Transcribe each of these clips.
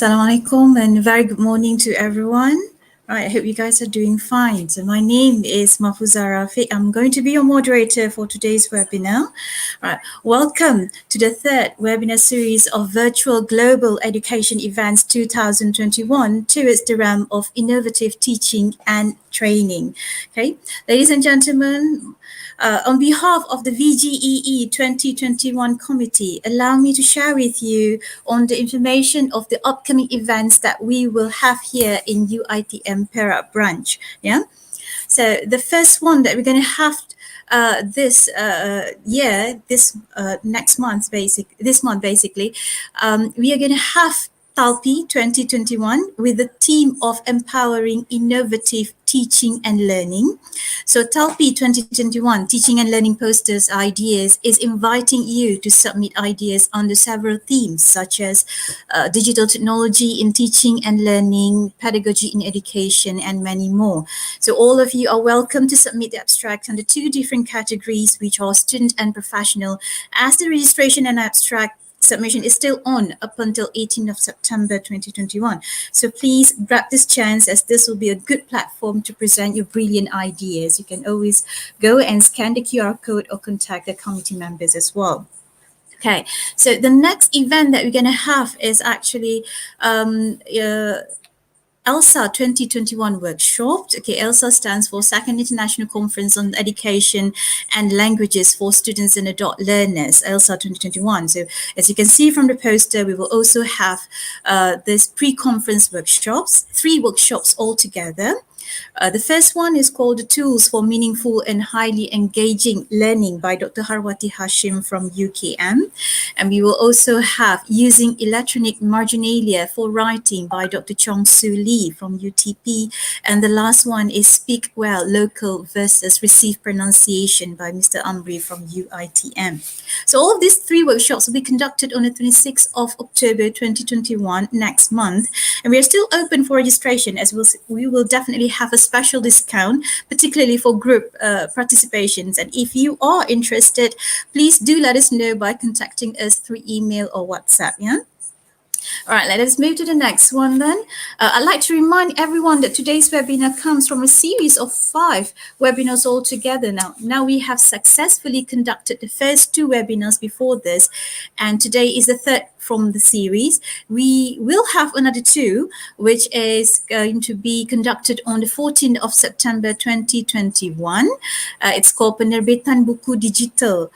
Assalamualaikum and very good morning to everyone. Right, I hope you guys are doing fine. So my name is Mahfuzah Rafek. I'm going to be your moderator for today's webinar. Right, welcome to the third webinar series of Virtual Global Education Events 2021 towards the realm of innovative teaching and training. Okay, ladies and gentlemen, on behalf of the Vgee 2021 committee, allow me to share with you on the information of the upcoming events that we will have here in UiTM Perak branch. Yeah. So the first one that we're going to have this month basically, we are going to have TALPI 2021 with the theme of empowering innovative teaching and learning. So TALPI 2021, Teaching and Learning Posters Ideas, is inviting you to submit ideas under several themes such as digital technology in teaching and learning, pedagogy in education, and many more. So all of you are welcome to submit the abstract under two different categories, which are student and professional, as the registration and abstract submission is still on up until 18th of September 2021. So please grab this chance, as this will be a good platform to present your brilliant ideas. You can always go and scan the QR code or contact the committee members as well. Okay, so the next event that we're going to have is actually ELSA 2021 workshop. Okay, ELSA stands for Second International Conference on Education and Languages for Students and Adult Learners, ELSA 2021. So as you can see from the poster, we will also have this pre-conference workshops, 3 workshops altogether. The first one is called The Tools for Meaningful and Highly Engaging Learning by Dr. Harwati Hashim from UKM. And we will also have Using Electronic Marginalia for Writing by Dr. Chong Soo Lee from UTP. And the last one is Speak Well, Local versus Received Pronunciation by Mr. Amri from UiTM. So all of these three workshops will be conducted on the 26th of October 2021, next month. And we are still open for registration, as we will definitely have a special discount, particularly for group participations. And if you are interested, please do let us know by contacting us through email or WhatsApp. Yeah. All right, let us move to the next one then. I'd like to remind everyone that today's webinar comes from a series of 5 webinars altogether now. Now we have successfully conducted the first 2 webinars before this, and today is the third from the series. We will have another 2, which is going to be conducted on the 14th of September 2021. It's called Penerbitan Buku Digital.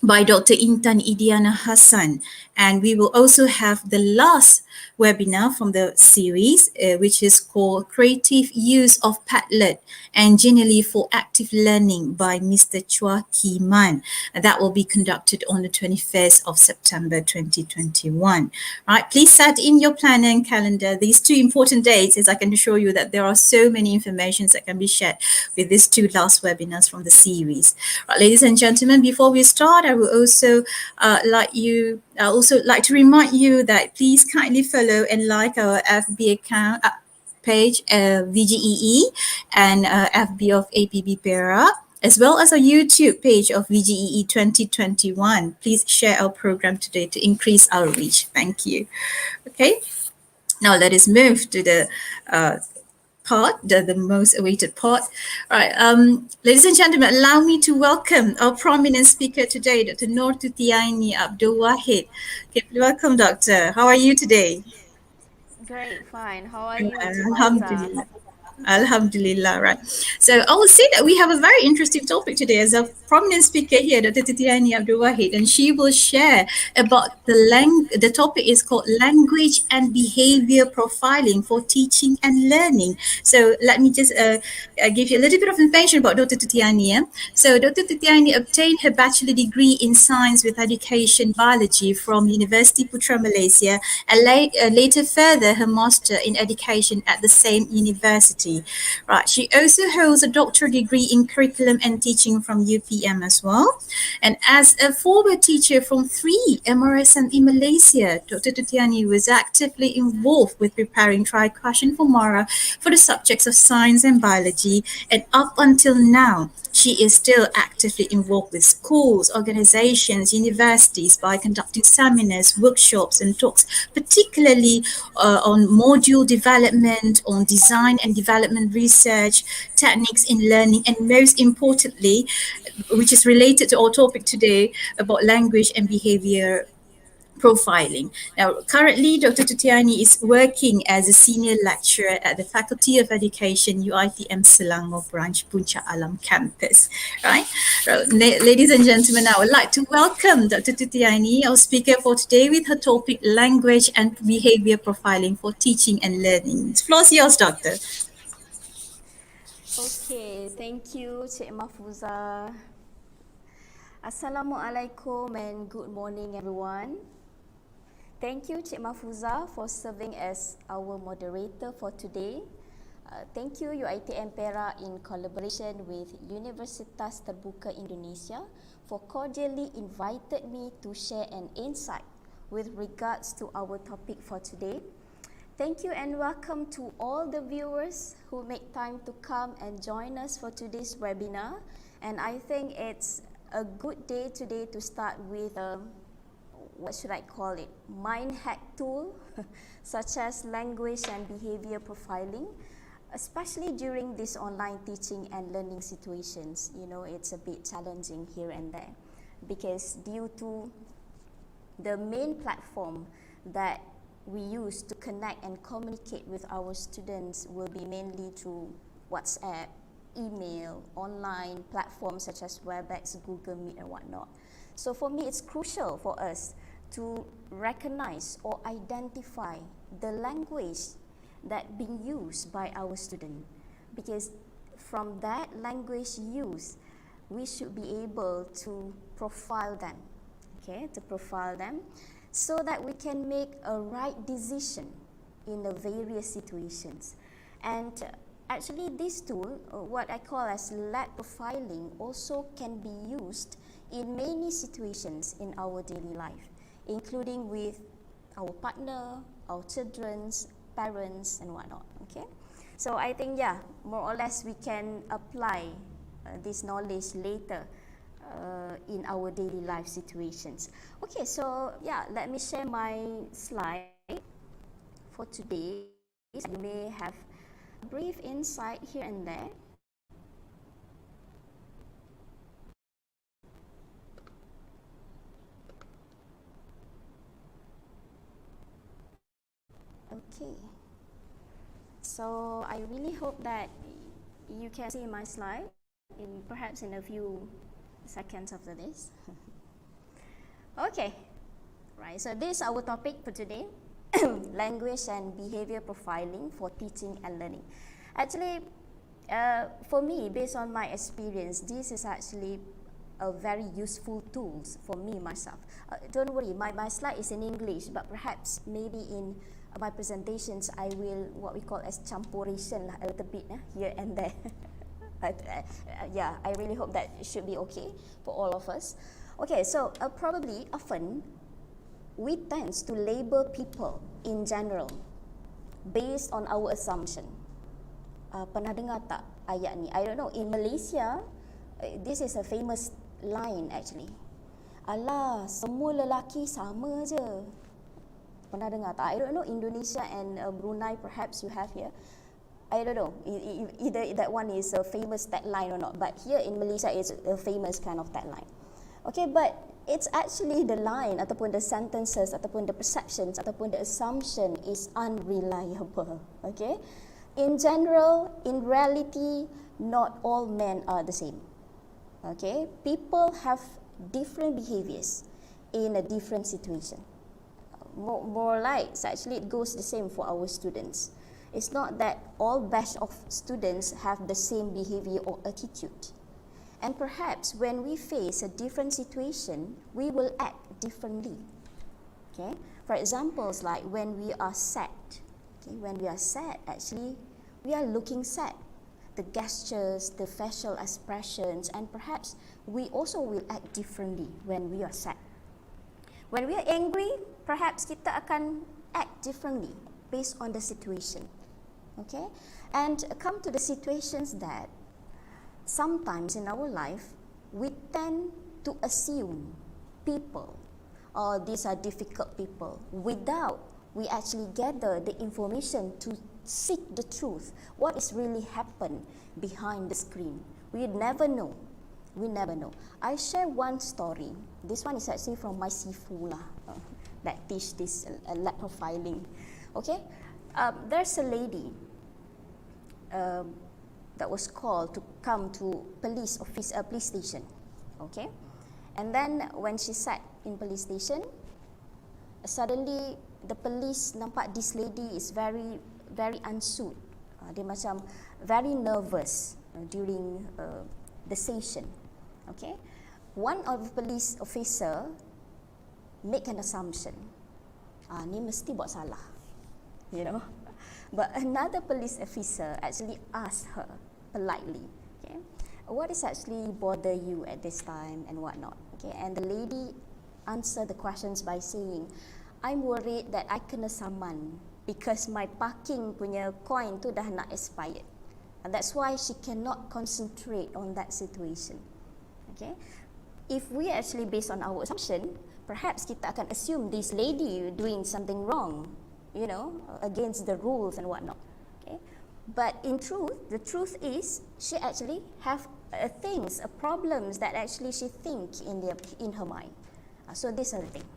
By Dr. Intan Idiana Hassan. And we will also have the last webinar from the series, which is called Creative Use of Padlet and Generally for Active Learning by Mr. Chua Ki Man. And that will be conducted on the 21st of September 2021. Right, please set in your planner and calendar these 2 important dates, as I can assure you that there are so many informations that can be shared with these 2 last webinars from the series. Right, ladies and gentlemen, before we start, I would also like to remind you that please kindly follow and like our FB account page, Vgee, and FB of APB Perak, as well as our YouTube page of Vgee 2021. Please share our program today to increase our reach. Thank you. Okay, now let us move to the part, the most awaited part. All right, ladies and gentlemen, allow me to welcome our prominent speaker today, Dr. Nor Tutiaini Ab Wahid. Okay, welcome, Doctor. How are you today? Great, fine. How are you, Cik Mahfuzah? Alhamdulillah. Alhamdulillah, right. So I will say that we have a very interesting topic today as a prominent speaker here, Dr. Titiani Abdul Wahid, and she will share about the topic is called Language and Behaviour Profiling for Teaching and Learning. So let me just give you a little bit of information about Dr. Titiani. So Dr. Titiani obtained her bachelor degree in Science with Education Biology from Universiti Putra Malaysia, and later further her master in education at the same university. Right. She also holds a doctoral degree in curriculum and teaching from UPM as well. And as a former teacher from 3 MRSM in Malaysia, Dr. Tutiani was actively involved with preparing Tri-Question for Mara for the subjects of science and biology. And up until now, she is still actively involved with schools, organizations, universities by conducting seminars, workshops, and talks, particularly on module development, on design and development research, techniques in learning, and most importantly, which is related to our topic today about language and behavior profiling. Now, currently, Dr. Tutiani is working as a senior lecturer at the Faculty of Education, UiTM Selangor branch, Puncak Alam campus. Right? Ladies and gentlemen, I would like to welcome Dr. Tutiani, our speaker for today, with her topic, Language and Behavior Profiling for Teaching and Learning. The floor is yours, Doctor. Okay, thank you, Cik Mahfuzah. Assalamualaikum and good morning, everyone. Thank you, Cik Mahfuzah, for serving as our moderator for today. Thank you, UiTM Perak, in collaboration with Universitas Terbuka Indonesia, for cordially invited me to share an insight with regards to our topic for today. Thank you and welcome to all the viewers who make time to come and join us for today's webinar. And I think it's a good day today to start with what should I call it, mind hack tool such as language and behavior profiling, especially during these online teaching and learning situations. You know, it's a bit challenging here and there because due to the main platform that we use to connect and communicate with our students will be mainly through WhatsApp, email, online platforms such as WebEx, Google Meet and whatnot. So for me, it's crucial for us to recognize or identify the language that being used by our student, because from that language use, we should be able to profile them, okay, to profile them so that we can make a right decision in the various situations. And actually this tool, what I call as lab profiling, also can be used in many situations in our daily life, including with our partner, our children's parents and whatnot, okay? So I think, yeah, more or less we can apply this knowledge later in our daily life situations. Okay, so yeah, let me share my slide for today. You may have a brief insight here and there. Okay, so I really hope that you can see my slide perhaps in a few seconds after this. Okay, right, so this is our topic for today. Language and behavior profiling for teaching and learning. Actually, for me, based on my experience, this is actually a very useful tool for me myself. Don't worry, my slide is in English, but perhaps maybe in my presentations I will what we call as campuration a little bit here and there. Yeah, I really hope that it should be okay for all of us. Okay, so probably often we tend to label people in general based on our assumption. Pernah dengar tak ayat ni? I don't know, in Malaysia, this is a famous line actually. Alah, semua lelaki sama je. Pernah dengar tak? I don't know, Indonesia and Brunei perhaps you have here. I don't know, either that one is a famous tagline or not, but here in Malaysia it's a famous kind of tagline. Okay, but it's actually the line ataupun the sentences ataupun the perceptions ataupun the assumption is unreliable. Okay, in general, in reality, not all men are the same. Okay, people have different behaviors in a different situation. More like, actually it goes the same for our students. It's not that all batch of students have the same behavior or attitude. And perhaps when we face a different situation, we will act differently. Okay? For examples like when we are sad. Okay? When we are sad, actually, we are looking sad. The gestures, the facial expressions, and perhaps we also will act differently when we are sad. When we are angry, perhaps kita akan act differently based on the situation. Okay? And come to the situations that sometimes in our life, we tend to assume people, or these are difficult people, without we actually gather the information to seek the truth. What is really happened behind the screen? We never know. We never know. I share one story. This one is actually from my sifu that teach this lab profiling. Okay, there's a lady that was called to come to police station. Okay, and then when she sat in police station, suddenly the police nampak this lady is very unsuit. Dia macam very nervous during the session. Okay, one of the police officer make an assumption. Ni mesti buat salah, you know. But another police officer actually asked her politely, okay, what is actually bother you at this time and whatnot. Okay, and the lady answered the questions by saying, I'm worried that I kena saman because my parking punya coin tu dah nak expired. And that's why she cannot concentrate on that situation. Okay, if we actually based on our assumption, perhaps kita akan assume this lady doing something wrong, you know, against the rules and whatnot. Okay, but in truth, the truth is she actually have things, problems that actually she think in her mind. So this is the thing.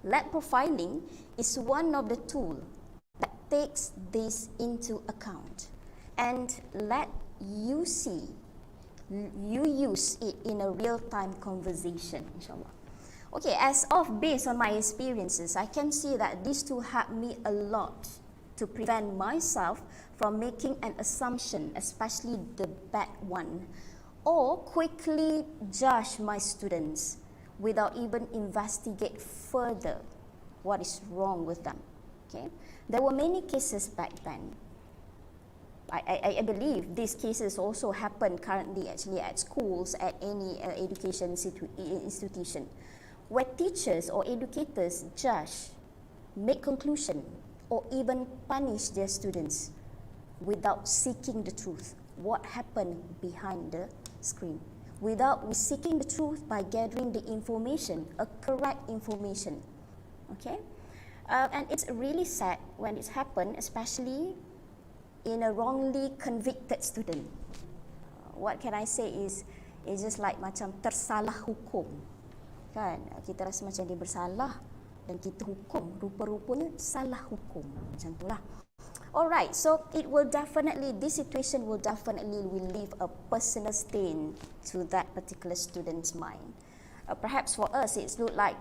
Lab profiling is one of the tools that takes this into account and let you see, you use it in a real-time conversation, inshallah. Okay, based on my experiences, I can see that these two help me a lot to prevent myself from making an assumption, especially the bad one, or quickly judge my students without even investigate further what is wrong with them. Okay, there were many cases back then. I believe these cases also happen currently actually at schools, at any education institution, where teachers or educators judge, make conclusion, or even punish their students without seeking the truth, what happened behind the screen, without seeking the truth by gathering the information, a correct information. Okay, and it's really sad when it's happened, especially in a wrongly convicted student. What can I say is, it's just like macam tersalah hukum, kan? Kita rasa macam dia bersalah dan kita hukum, rupa-rupanya salah hukum, macam itulah. Alright, so it will definitely, this situation will definitely leave a personal stain to that particular student's mind. Perhaps for us it looks like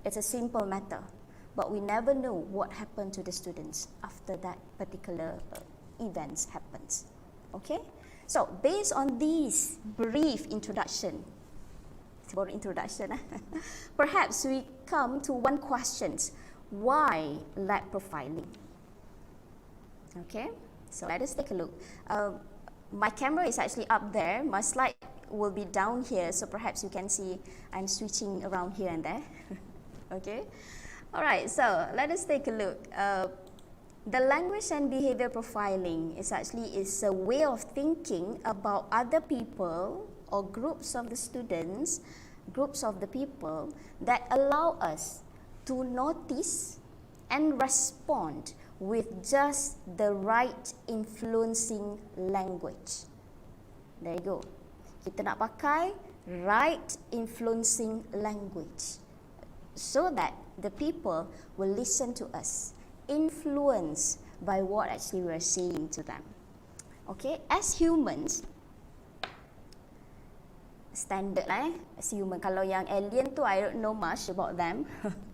it's a simple matter, but we never know what happened to the students after that particular events happens. Okay, so based on this brief introduction, perhaps we come to one question: why lab profiling? Okay, so let us take a look. My camera is actually up there, my slide will be down here, so perhaps you can see I'm switching around here and there. Okay. Alright, so let us take a look. The language and behavior profiling is a way of thinking about other people or groups of the students, groups of the people that allow us to notice and respond with just the right influencing language. There you go. Kita nak pakai right influencing language, so that the people will listen to us, influenced by what actually we're saying to them. Okay, as humans, standard lah as human. Kalau yang alien tu, I don't know much about them.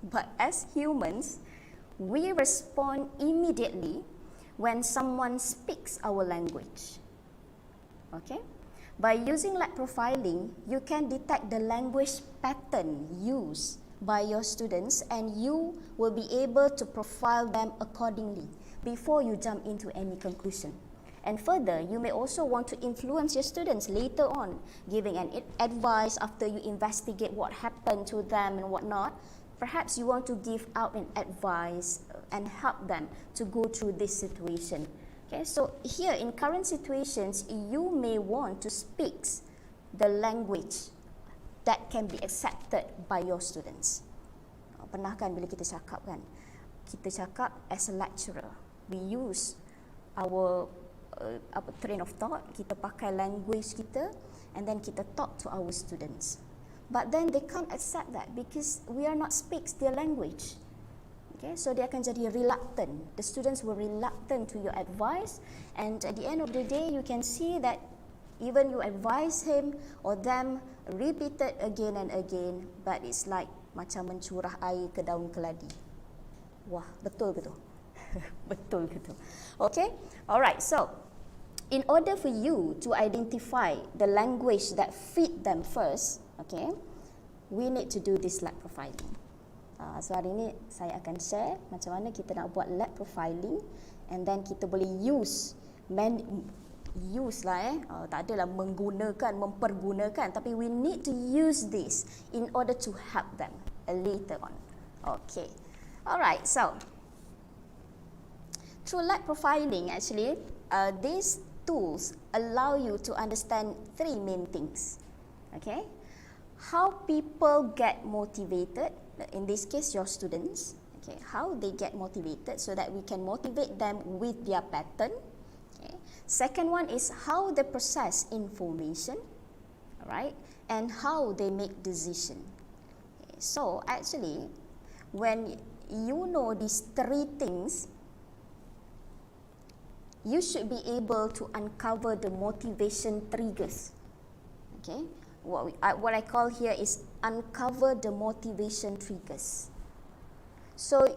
But as humans, we respond immediately when someone speaks our language. Okay, by using lab profiling, you can detect the language pattern used by your students, and you will be able to profile them accordingly before you jump into any conclusion. And further, you may also want to influence your students later on, giving an advice after you investigate what happened to them and whatnot. Perhaps you want to give out an advice and help them to go through this situation. Okay, so here in current situations, you may want to speak the language that can be accepted by your students. Pernah kan bila kita cakap kan, kita cakap as a lecturer, we use our train of thought, kita pakai language kita, and then kita talk to our students. But then they can't accept that because we are not speaks their language. Okay, so dia akan jadi reluctant. The students were reluctant to your advice, and at the end of the day, you can see that even you advise him or them repeated again and again, but it's like macam mencurah air ke daun keladi. Wah, betul ke tu? Betul ke tu? Okay, alright, so in order for you to identify the language that fit them first, okay, we need to do this lab profiling. So hari ni saya akan share macam mana kita nak buat lab profiling, and then kita boleh use lah tak adalah menggunakan, mempergunakan, tapi we need to use this in order to help them later on. Okay, alright, so through lab profiling actually, these tools allow you to understand three main things. Okay, how people get motivated, in this case your students, okay, how they get motivated so that we can motivate them with their pattern. Okay. Second one is how they process information, right, and how they make decision. Okay. So actually, when you know these three things, you should be able to uncover the motivation triggers. Okay, what I call here is uncover the motivation triggers. So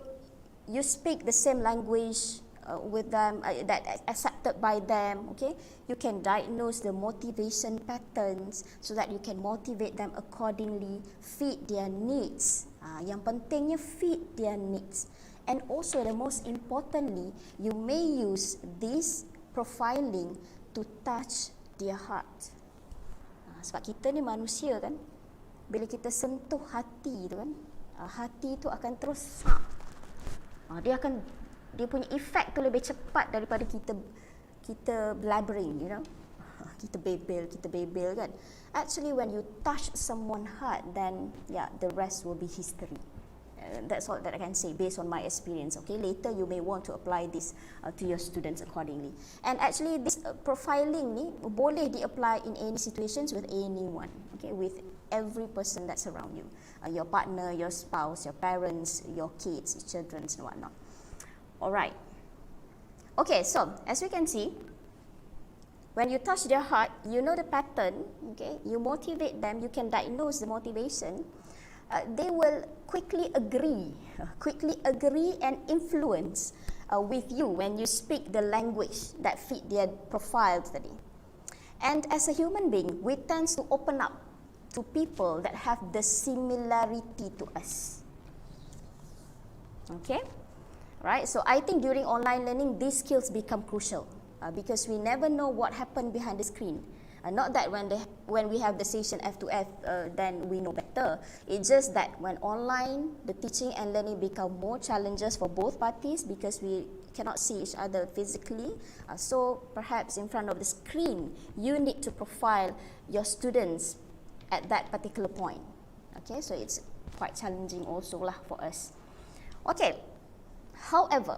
you speak the same language with them, that accepted by them, okay? You can diagnose the motivation patterns so that you can motivate them accordingly, feed their needs. Yang pentingnya feed their needs. And also the most importantly, you may use this profiling to touch their heart. Sebab kita ni manusia kan, bila kita sentuh hati tu kan, hati tu akan terus dia punya efek tu lebih cepat daripada kita blabbering, you know. Kita bebel kan. Actually when you touch someone's heart, then yeah, the rest will be history. That's all that I can say based on my experience. Okay, later you may want to apply this to your students accordingly. And actually this profiling ni boleh di-apply in any situations with anyone. Okay, with every person that's around you, your partner, your spouse, your parents, your kids, your children, and whatnot. Alright. Okay, so as we can see, when you touch their heart, you know the pattern. Okay, you motivate them. You can diagnose the motivation. They will quickly agree and influence with you when you speak the language that fit their profile tadi. And as a human being, we tend to open up to people that have the similarity to us. Okay, right? So I think during online learning, these skills become crucial because we never know what happened behind the screen. Not that when we have the session F to F, then we know better. It's just that when online, the teaching and learning become more challenges for both parties because we cannot see each other physically. So perhaps in front of the screen, you need to profile your students at that particular point. Okay, so it's quite challenging also lah for us. Okay, however,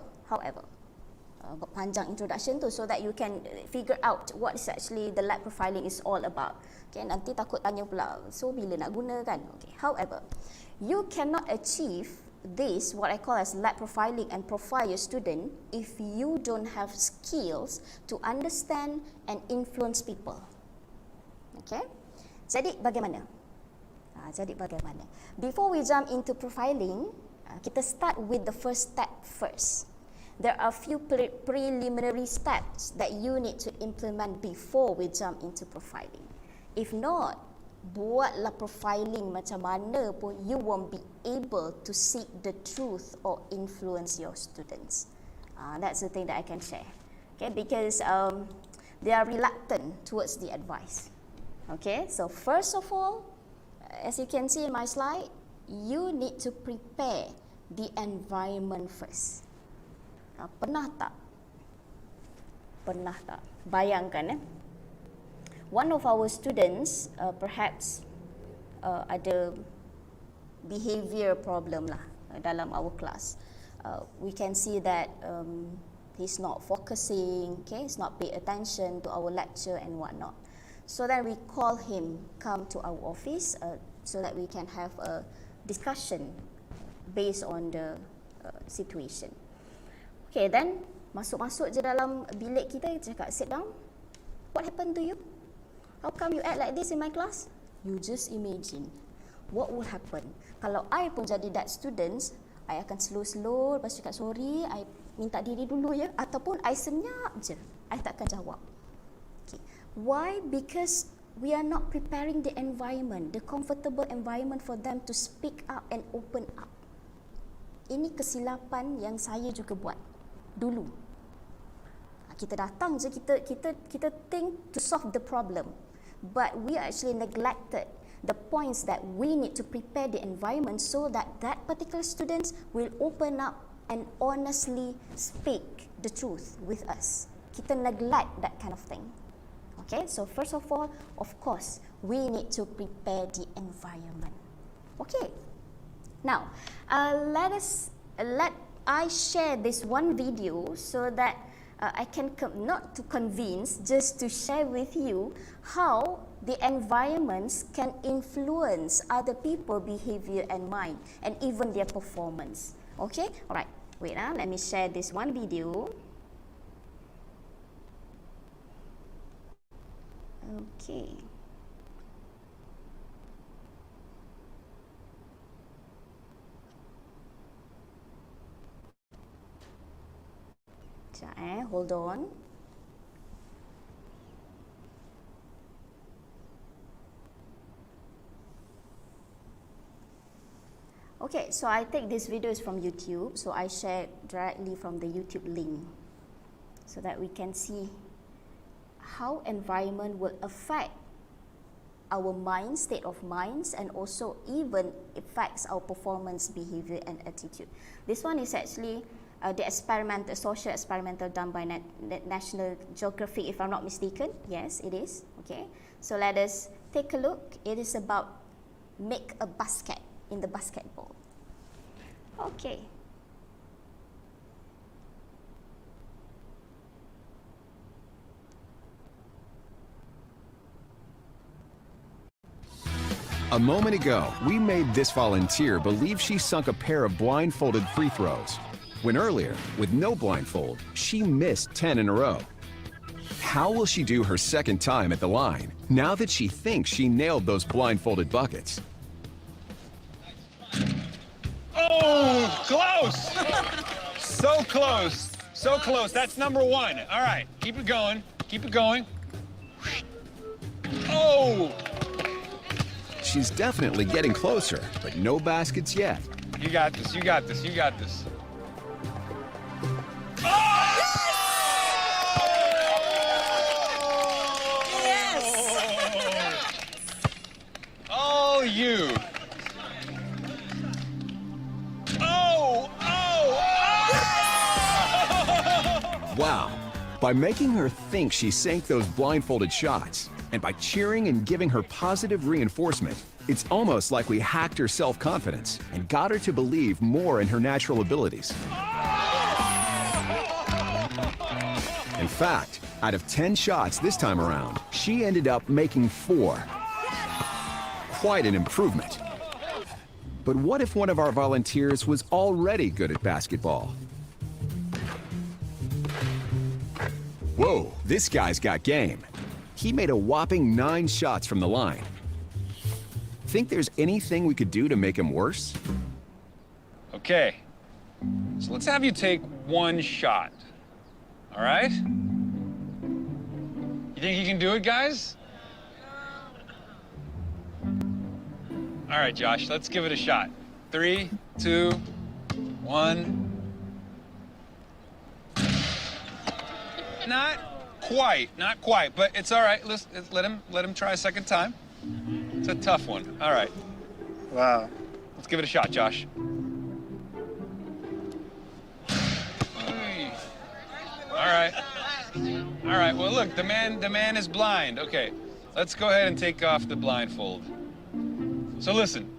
panjang introduction tu so that you can figure out what is actually the lab profiling is all about. Okay, nanti takut tanya pula, so bila nak guna kan? Okay, however, you cannot achieve this, what I call as lab profiling and profile your student, if you don't have skills to understand and influence people. Okay, jadi bagaimana? Before we jump into profiling, kita start with the first step first. There are a few preliminary steps that you need to implement before we jump into profiling. If not, buatlah profiling macam mana pun, you won't be able to seek the truth or influence your students. That's the thing that I can share. Okay, because they are reluctant towards the advice. Okay, so first of all, as you can see in my slide, you need to prepare the environment first. Pernah tak bayangkan one of our students perhaps ada behavior problem lah dalam our class. We can see that he's not focusing, okay, he's not paying attention to our lecture and whatnot. So then we call him come to our office so that we can have a discussion based on the situation. Okay, then masuk je dalam bilik kita cakap, sit down. What happened to you? How come you act like this in my class? You just imagine what will happen. Kalau I pun jadi that students, I akan slow lepas cakap sorry, I minta diri dulu ya, ataupun I senyap je, I takkan jawab. Okay. Why? Because we are not preparing the environment, the comfortable environment for them to speak up and open up. Ini kesilapan yang saya juga buat dulu. Kita datang je, kita think to solve the problem, but we actually neglected the points that we need to prepare the environment so that that particular students will open up and honestly speak the truth with us. Kita neglect that kind of thing. Okay, so first of all, of course, we need to prepare the environment. Okay, now let I share this one video so that I can not to convince, just to share with you how the environments can influence other people behavior and mind and even their performance. Okay, alright, wait, let me share this one video. Okay. hold on. Okay, so I take this video is from YouTube, so I share directly from the YouTube link so that we can see how environment will affect our mind, state of minds, and also even affects our performance, behavior, and attitude. This one is actually the experimental, social experimental done by National Geographic, if I'm not mistaken. Yes, it is. Okay, so let us take a look. It is about make a basket in the basketball. Okay. A moment ago, we made this volunteer believe she sunk a pair of blindfolded free throws, when earlier, with no blindfold, she missed 10 in a row. How will she do her second time at the line, now that she thinks she nailed those blindfolded buckets? Oh, close! So close. So close. That's number one. All right, keep it going. Keep it going. Oh! She's definitely getting closer, but no baskets yet. You got this, you got this, you got this. Oh! Yes! Oh, you. Oh, oh, oh! Wow. By making her think she sank those blindfolded shots, and by cheering and giving her positive reinforcement, it's almost like we hacked her self-confidence and got her to believe more in her natural abilities. In fact, out of 10 shots this time around, she ended up making 4. Quite an improvement. But what if one of our volunteers was already good at basketball? Whoa, this guy's got game. He made a whopping 9 shots from the line. Think there's anything we could do to make him worse? Okay, so let's have you take one shot, all right? You think you can do it, guys? All right, Josh, let's give it a shot. 3, 2, 1. Not quite, but it's all right. Let's let him try a second time. It's a tough one. All right. Wow. Let's give it a shot, Josh. Hey. All right. All right. Well, look, the man is blind. Okay. Let's go ahead and take off the blindfold. So listen,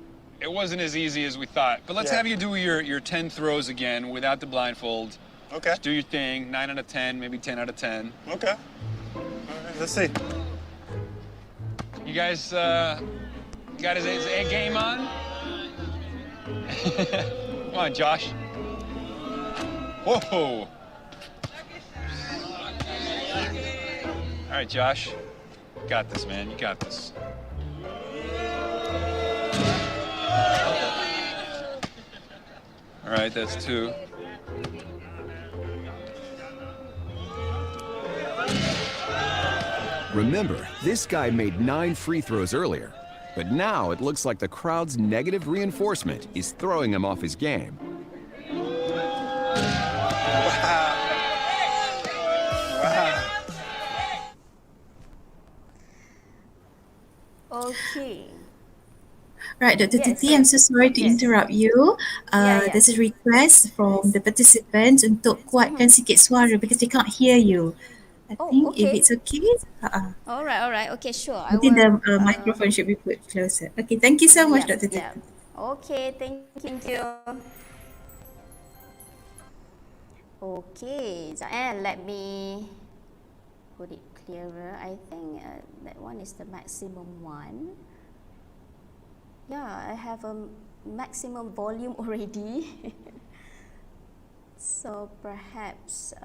it wasn't as easy as we thought, but let's have you do your 10 throws again without the blindfold. Okay. Just do your thing. 9 out of 10, maybe 10 out of 10. Okay. All right, let's see. You guys got his A game on? Come on, Josh. Whoa. All right, Josh. You got this, man. You got this. All right, that's 2. Remember, this guy made 9 free throws earlier, but now it looks like the crowd's negative reinforcement is throwing him off his game. Okay. Right, Dr. Yes, Titi, I'm so sorry to yes. interrupt you. Yeah. There's a request from the participants untuk kuatkan sikit suara because they can't hear you. I Oh, think if okay. it's okay, All right. Okay, sure. I I think the will. microphone should be put closer. Okay, thank you so much, Dr. Titi. Yeah. Okay, thank you. Okay, and let me put it clearer. I think that one is the maximum one. Yeah, I have a maximum volume already. So perhaps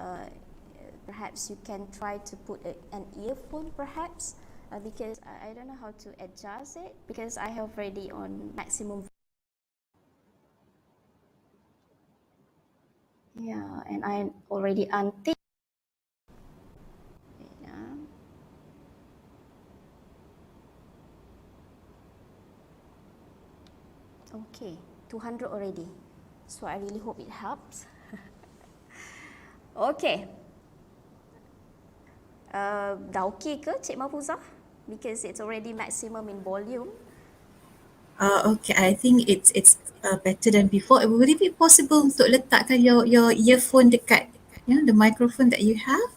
you can try to put an earphone perhaps, because I don't know how to adjust it because I have already on maximum. Yeah, and I already unticked Okay, 200 already. So I really hope it helps. Okay. Dah okay ke Cik Mahfuzah? Because it's already maximum in volume. Okay, I think it's better than before. Would it be possible untuk letakkan your earphone dekat the microphone that you have?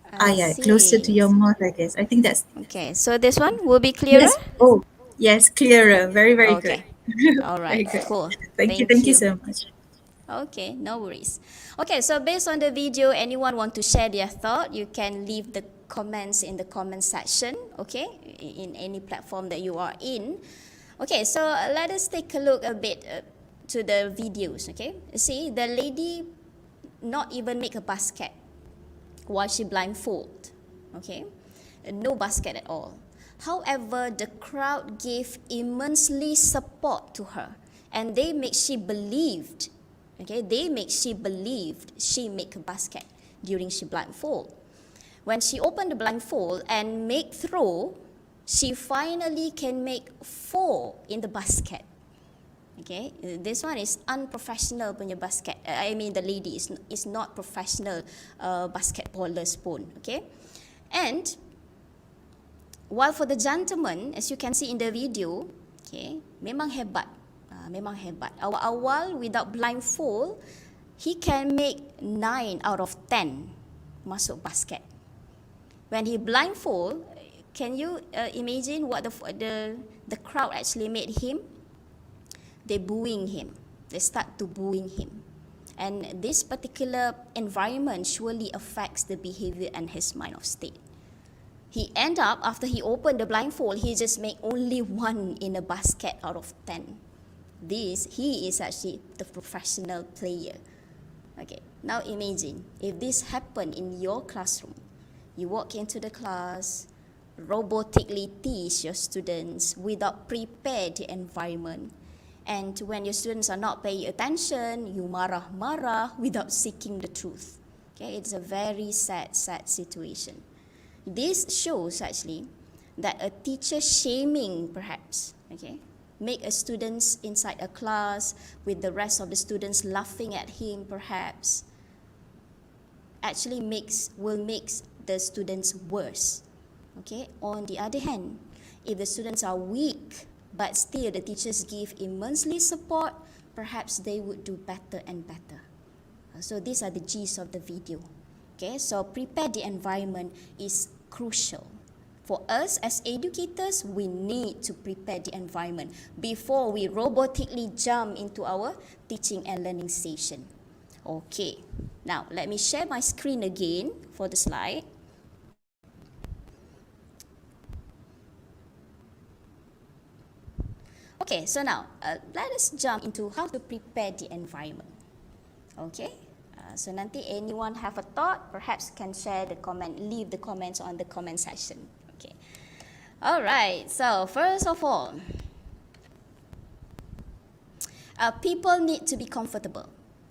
I Yeah, closer to see. your mouth, I guess. I think that's Okay, so this one will be clearer? yes. Oh, yes, clearer. Very, very good. Okay. All Very right, good. cool. Thank you so much. Okay, no worries. Okay, so based on the video, anyone want to share their thought, you can leave the comments in the comment section, okay, in any platform that you are in. Okay, so let us take a look a bit to the videos, okay. See, the lady not even make a basket while she blindfold, okay, no basket at all. However, the crowd gave immensely support to her, and they make she believed, okay, she make a basket during she blindfold. When she opened the blindfold and make throw, she finally can make 4 in the basket. Okay, this one is unprofessional punya basket. I mean the lady is not professional basketballers pun. Okay, and while for the gentleman, as you can see in the video, okay, memang hebat. Awal-awal without blindfold, he can make 9 out of 10 masuk basket. When he blindfold, can you imagine what the crowd actually made him? They booing him. They start to booing him. And this particular environment surely affects the behavior and his mind of state. He end up, after he opened the blindfold, he just made only 1 in a basket out of 10. He is actually the professional player. Okay, now imagine if this happened in your classroom. You walk into the class, robotically teach your students without prepare the environment. And when your students are not paying attention, you marah-marah without seeking the truth. Okay, it's a very sad situation. This shows actually that a teacher shaming perhaps, okay, make a students inside a class with the rest of the students laughing at him perhaps, actually will make the students worse. Okay, on the other hand, if the students are weak but still the teachers give immensely support, perhaps they would do better and better. So these are the G's of the video. Okay, so prepare the environment is crucial. For us as educators, we need to prepare the environment before we robotically jump into our teaching and learning session. Okay, now let me share my screen again for the slide. Okay, so now let us jump into how to prepare the environment. Okay, so nanti anyone have a thought, perhaps can share the comment, leave the comments on the comment section. Okay, all right, so first of all, people need to be comfortable.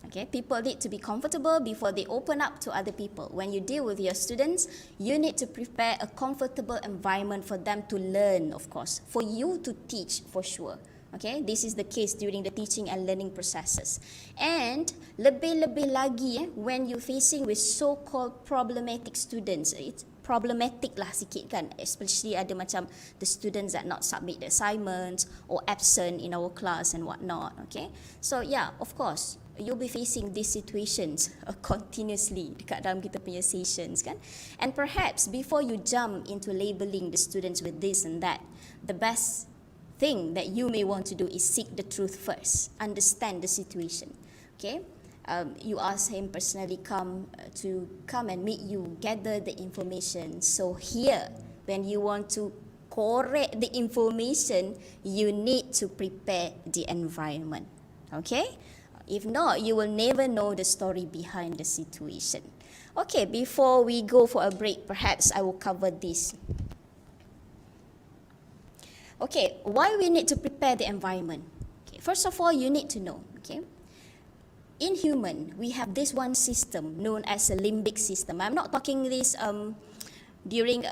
Okay, people need to be comfortable before they open up to other people. When you deal with your students, you need to prepare a comfortable environment for them to learn, of course, for you to teach for sure. Okay, this is the case during the teaching and learning processes. And lebih-lebih lagi when you're facing with so-called problematic students, it's problematic lah sikit kan, especially ada macam the students that not submit the assignments or absent in our class and whatnot. Okay, so yeah, of course, you'll be facing these situations continuously dekat dalam kita punya sessions kan. And perhaps before you jump into labeling the students with this and that, the best thing that you may want to do is seek the truth first, understand the situation. Okay, you ask him personally come and meet you, gather the information. So here, when you want to correct the information, you need to prepare the environment. Okay, if not, you will never know the story behind the situation. Okay, before we go for a break, perhaps I will cover this. Okay, why we need to prepare the environment? Okay, first of all, you need to know, okay, in human, we have this one system known as a limbic system. I'm not talking this during,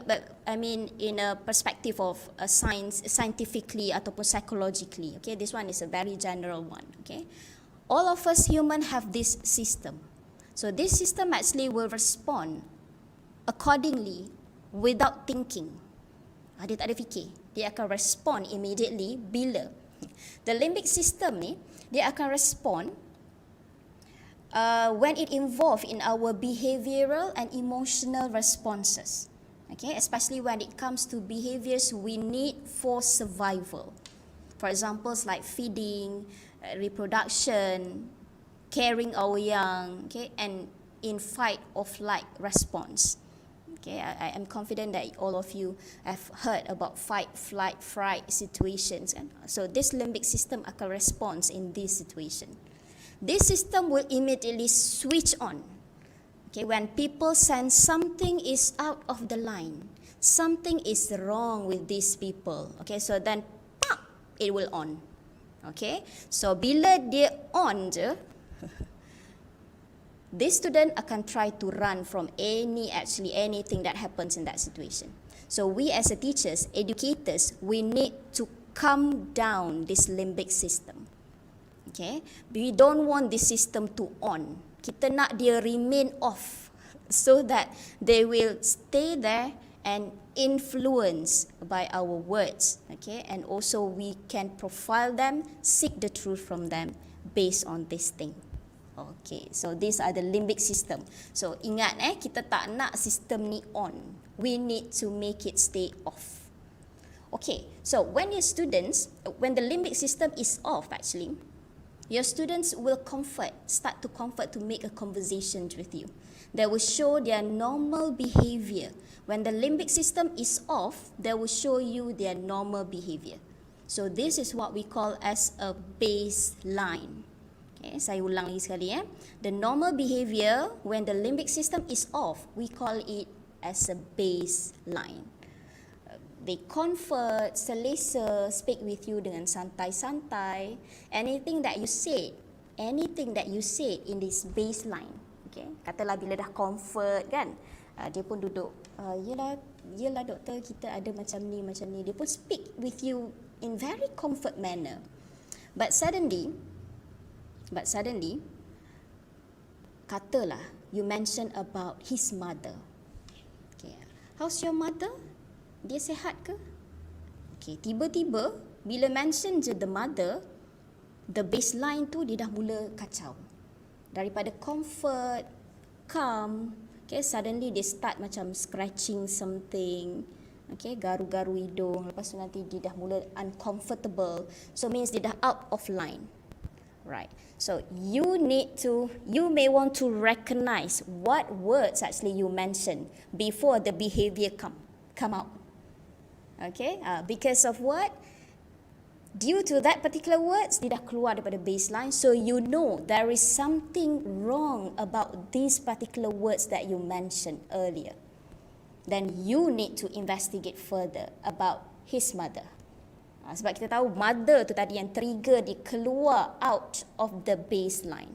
in a perspective of scientifically ataupun psychologically. Okay, this one is a very general one. Okay, all of us human have this system. So this system actually will respond accordingly without thinking. Dia tak ada fikir. Dia akan respond immediately bila the limbic system ni, dia akan respond when it involved in our behavioral and emotional responses. Okay, especially when it comes to behaviors we need for survival. For examples like feeding, reproduction, caring our young, okay, and in fight or flight response. Okay, I am confident that all of you have heard about fight, flight, fright situations. And so this limbic system akan respond in this situation. This system will immediately switch on. Okay, when people sense something is out of the line, something is wrong with these people. Okay, so then pop, it will on. Okay, so bila dia on je, this student akan try to run from anything that happens in that situation. So we as a teachers, educators, we need to calm down this limbic system. Okay, we don't want this system to on. Kita nak dia remain off so that they will stay there and influenced by our words. Okay, and also we can profile them, seek the truth from them based on this thing. Okay, so these are the limbic system. So ingat kita tak nak sistem ni on. We need to make it stay off. Okay, so when the limbic system is off actually, your students will start to comfort to make a conversation with you. They will show their normal behavior. When the limbic system is off, they will show you their normal behavior. So this is what we call as a baseline. Okay, saya ulang lagi sekali. The normal behavior when the limbic system is off, we call it as a baseline. They comfort, selesa, speak with you dengan santai-santai. Anything that you said in this baseline. Okay, katalah bila dah comfort kan, dia pun duduk, yelah doktor, kita ada macam ni. Dia pun speak with you in very comfort manner. But suddenly, katalah you mention about his mother. Okay, how's your mother? Dia sihat ke? Okay, tiba-tiba bila mention je the mother, the baseline tu dia dah mula kacau. Daripada comfort, calm, okay, suddenly they start macam scratching something. Okay, garu-garu hidung. Lepas tu nanti dia dah mula uncomfortable. So means dia dah out of line. Right. So you may want to recognize what words actually you mention before the behavior come out. Okay, because of what? Due to that particular words, dia dah keluar daripada baseline, so you know there is something wrong about these particular words that you mentioned earlier. Then you need to investigate further about his mother. Sebab kita tahu mother tu tadi yang trigger dia keluar out of the baseline.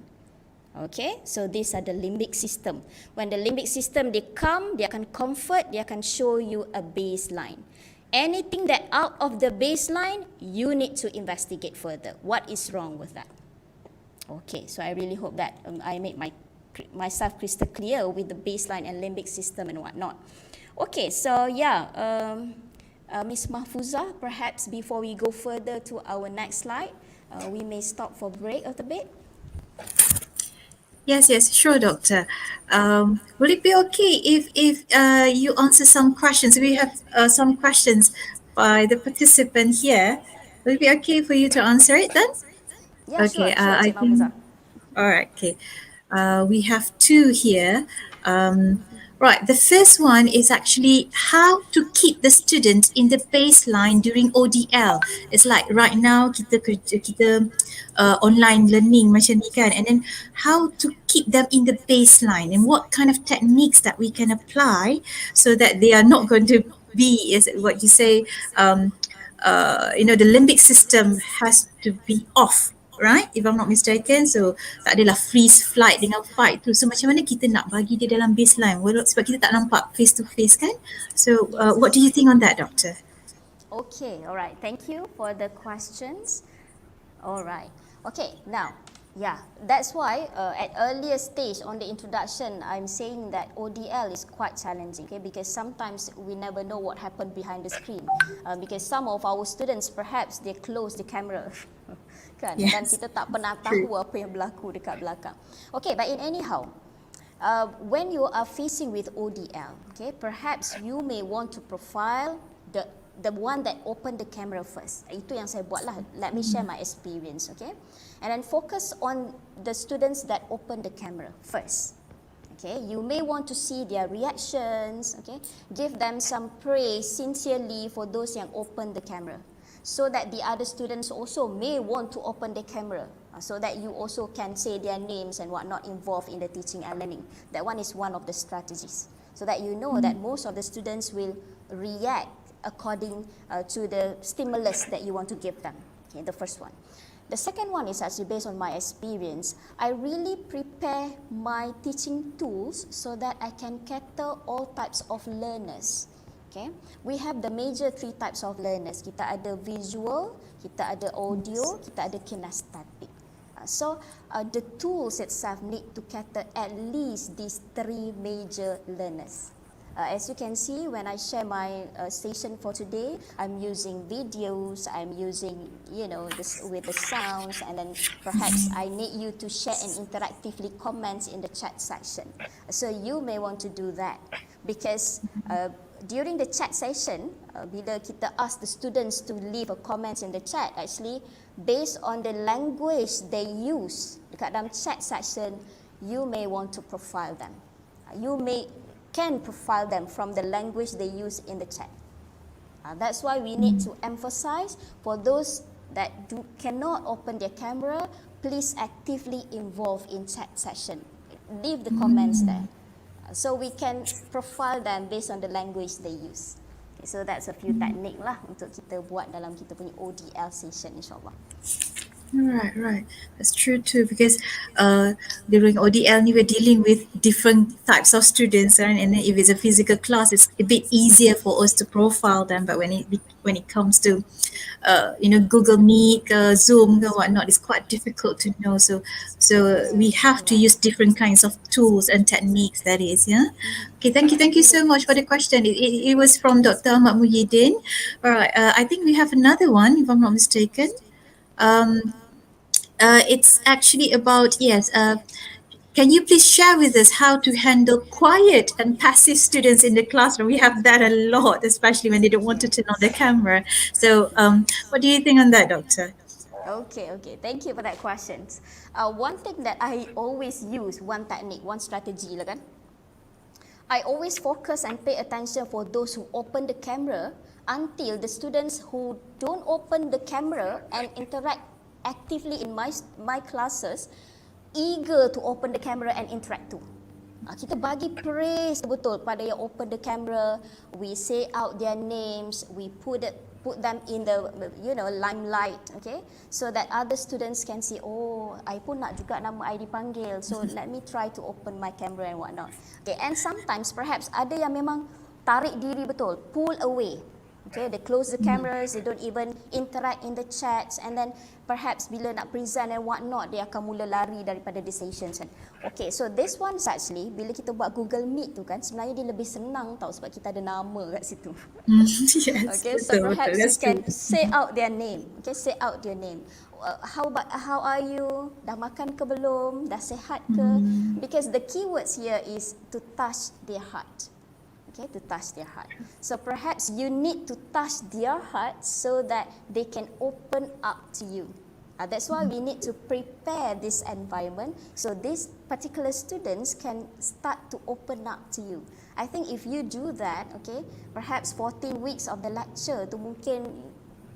Okay, so these are the limbic system. When the limbic system dia calm, dia akan comfort, dia akan show you a baseline. Anything that out of the baseline, you need to investigate further. What is wrong with that? Okay, so I really hope that I made myself crystal clear with the baseline and limbic system and whatnot. Okay, so yeah, Ms. Mahfuzah, perhaps before we go further to our next slide, we may stop for break a little bit. Yes, sure, Doctor. Will it be okay if you answer some questions? We have some questions by the participant here. Will it be okay for you to answer it then? Yeah, okay, sure, I think. All right, okay. We have two here. Right, the first one is actually how to keep the students in the baseline during ODL. It's like right now kita online learning macam ni kan, and then how to keep them in the baseline and what kind of techniques that we can apply so that they are not going to be, is what you say, the limbic system has to be off right? If I'm not mistaken. So tak adalah freeze flight dengan fight tu. So macam mana kita nak bagi dia dalam baseline? Sebab kita tak nampak face to face kan? So what do you think on that, Doctor? Okay, all right. Thank you for the questions. All right. Okay, now, yeah, that's why at earlier stage on the introduction, I'm saying that ODL is quite challenging, okay, because sometimes we never know what happened behind the screen. Because some of our students, perhaps they close the camera. Kan? Yes. Dan kita tak pernah tahu apa yang berlaku dekat belakang. Okay, but in anyhow, when you are facing with ODL, okay, perhaps you may want to profile the one that opened the camera first. Itu yang saya buat lah. Let me share my experience, okay? And then focus on the students that open the camera first. Okay, you may want to see their reactions, okay? Give them some praise sincerely for those yang open the camera, so that the other students also may want to open the camera, so that you also can say their names and whatnot involved in the teaching and learning. That one is one of the strategies, so that you know that most of the students will react according to the stimulus that you want to give them. Okay, the first one. The second one is actually based on my experience. I really prepare my teaching tools so that I can cater all types of learners. Okay, we have the major 3 types of learners. Kita ada visual, kita ada audio, kita ada kinesthetic. So the tools itself need to cater at least these 3 major learners. As you can see, when I share my session for today, I'm using videos, I'm using, this with the sounds, and then perhaps I need you to share and interactively comments in the chat section. So you may want to do that, because during the chat session, bila kita ask the students to leave a comments in the chat, actually based on the language they use dekat dalam chat section, you may want to profile them. You can profile them from the language they use in the chat. That's why we need to emphasize, for those that cannot open their camera, please actively involve in chat session. Leave the comments there, so we can profile them based on the language they use. Okay, so that's a few technique lah untuk kita buat dalam kita punya ODL session, insyaAllah. Right. That's true too, because during ODL we're dealing with different types of students, and then if it's a physical class, it's a bit easier for us to profile them. But when it comes to Google Meet, Zoom, or whatnot, it's quite difficult to know. So we have to use different kinds of tools and techniques. That is, yeah. Okay, thank you so much for the question. It was from Dr. Ahmad Muhyiddin. All right, I think we have another one, if I'm not mistaken. It's actually about, can you please share with us how to handle quiet and passive students in the classroom? We have that a lot, especially when they don't want to turn on the camera. So what do you think on that, Doctor? Okay. Thank you for that question. One thing that I always use, one technique, one strategy lah kan. I always focus and pay attention for those who open the camera until the students who don't open the camera and interact actively in my classes eager to open the camera and interact too. Kita bagi praise betul pada yang open the camera. We say out their names, we put them in the limelight, okay, so that other students can see, oh, I pun nak juga nama I dipanggil, so let me try to open my camera and whatnot. Okay, and sometimes perhaps ada yang memang tarik diri betul, pull away. Okay, they close the cameras, they don't even interact in the chats, and then perhaps bila nak present and whatnot, dia akan mula lari daripada the sessions. Okay, so this one is actually, bila kita buat Google Meet tu kan, sebenarnya dia lebih senang tau, sebab kita ada nama kat situ. Yes, okay, so perhaps you can say out their name. Okay, say out their name. How are you? Dah makan ke belum? Dah sihat ke? Because the keywords here is to touch their heart. Okay, to touch their heart. So perhaps you need to touch their heart so that they can open up to you. That's why we need to prepare this environment so these particular students can start to open up to you. I think if you do that, okay, perhaps 14 weeks of the lecture tu mungkin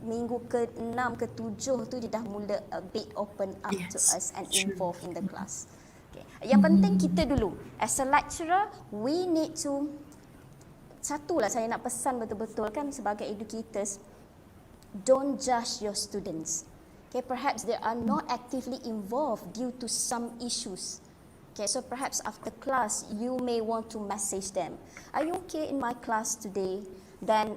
minggu ke-6 ke-7 tu dia dah mula a bit open up to us and involved in the class. Okay. Yang penting kita dulu, as a lecturer, we need to, satulah saya nak pesan betul-betul kan sebagai educators, don't judge your students. Okay, perhaps they are not actively involved due to some issues. Okay, so perhaps after class, you may want to message them. Are you okay in my class today? Then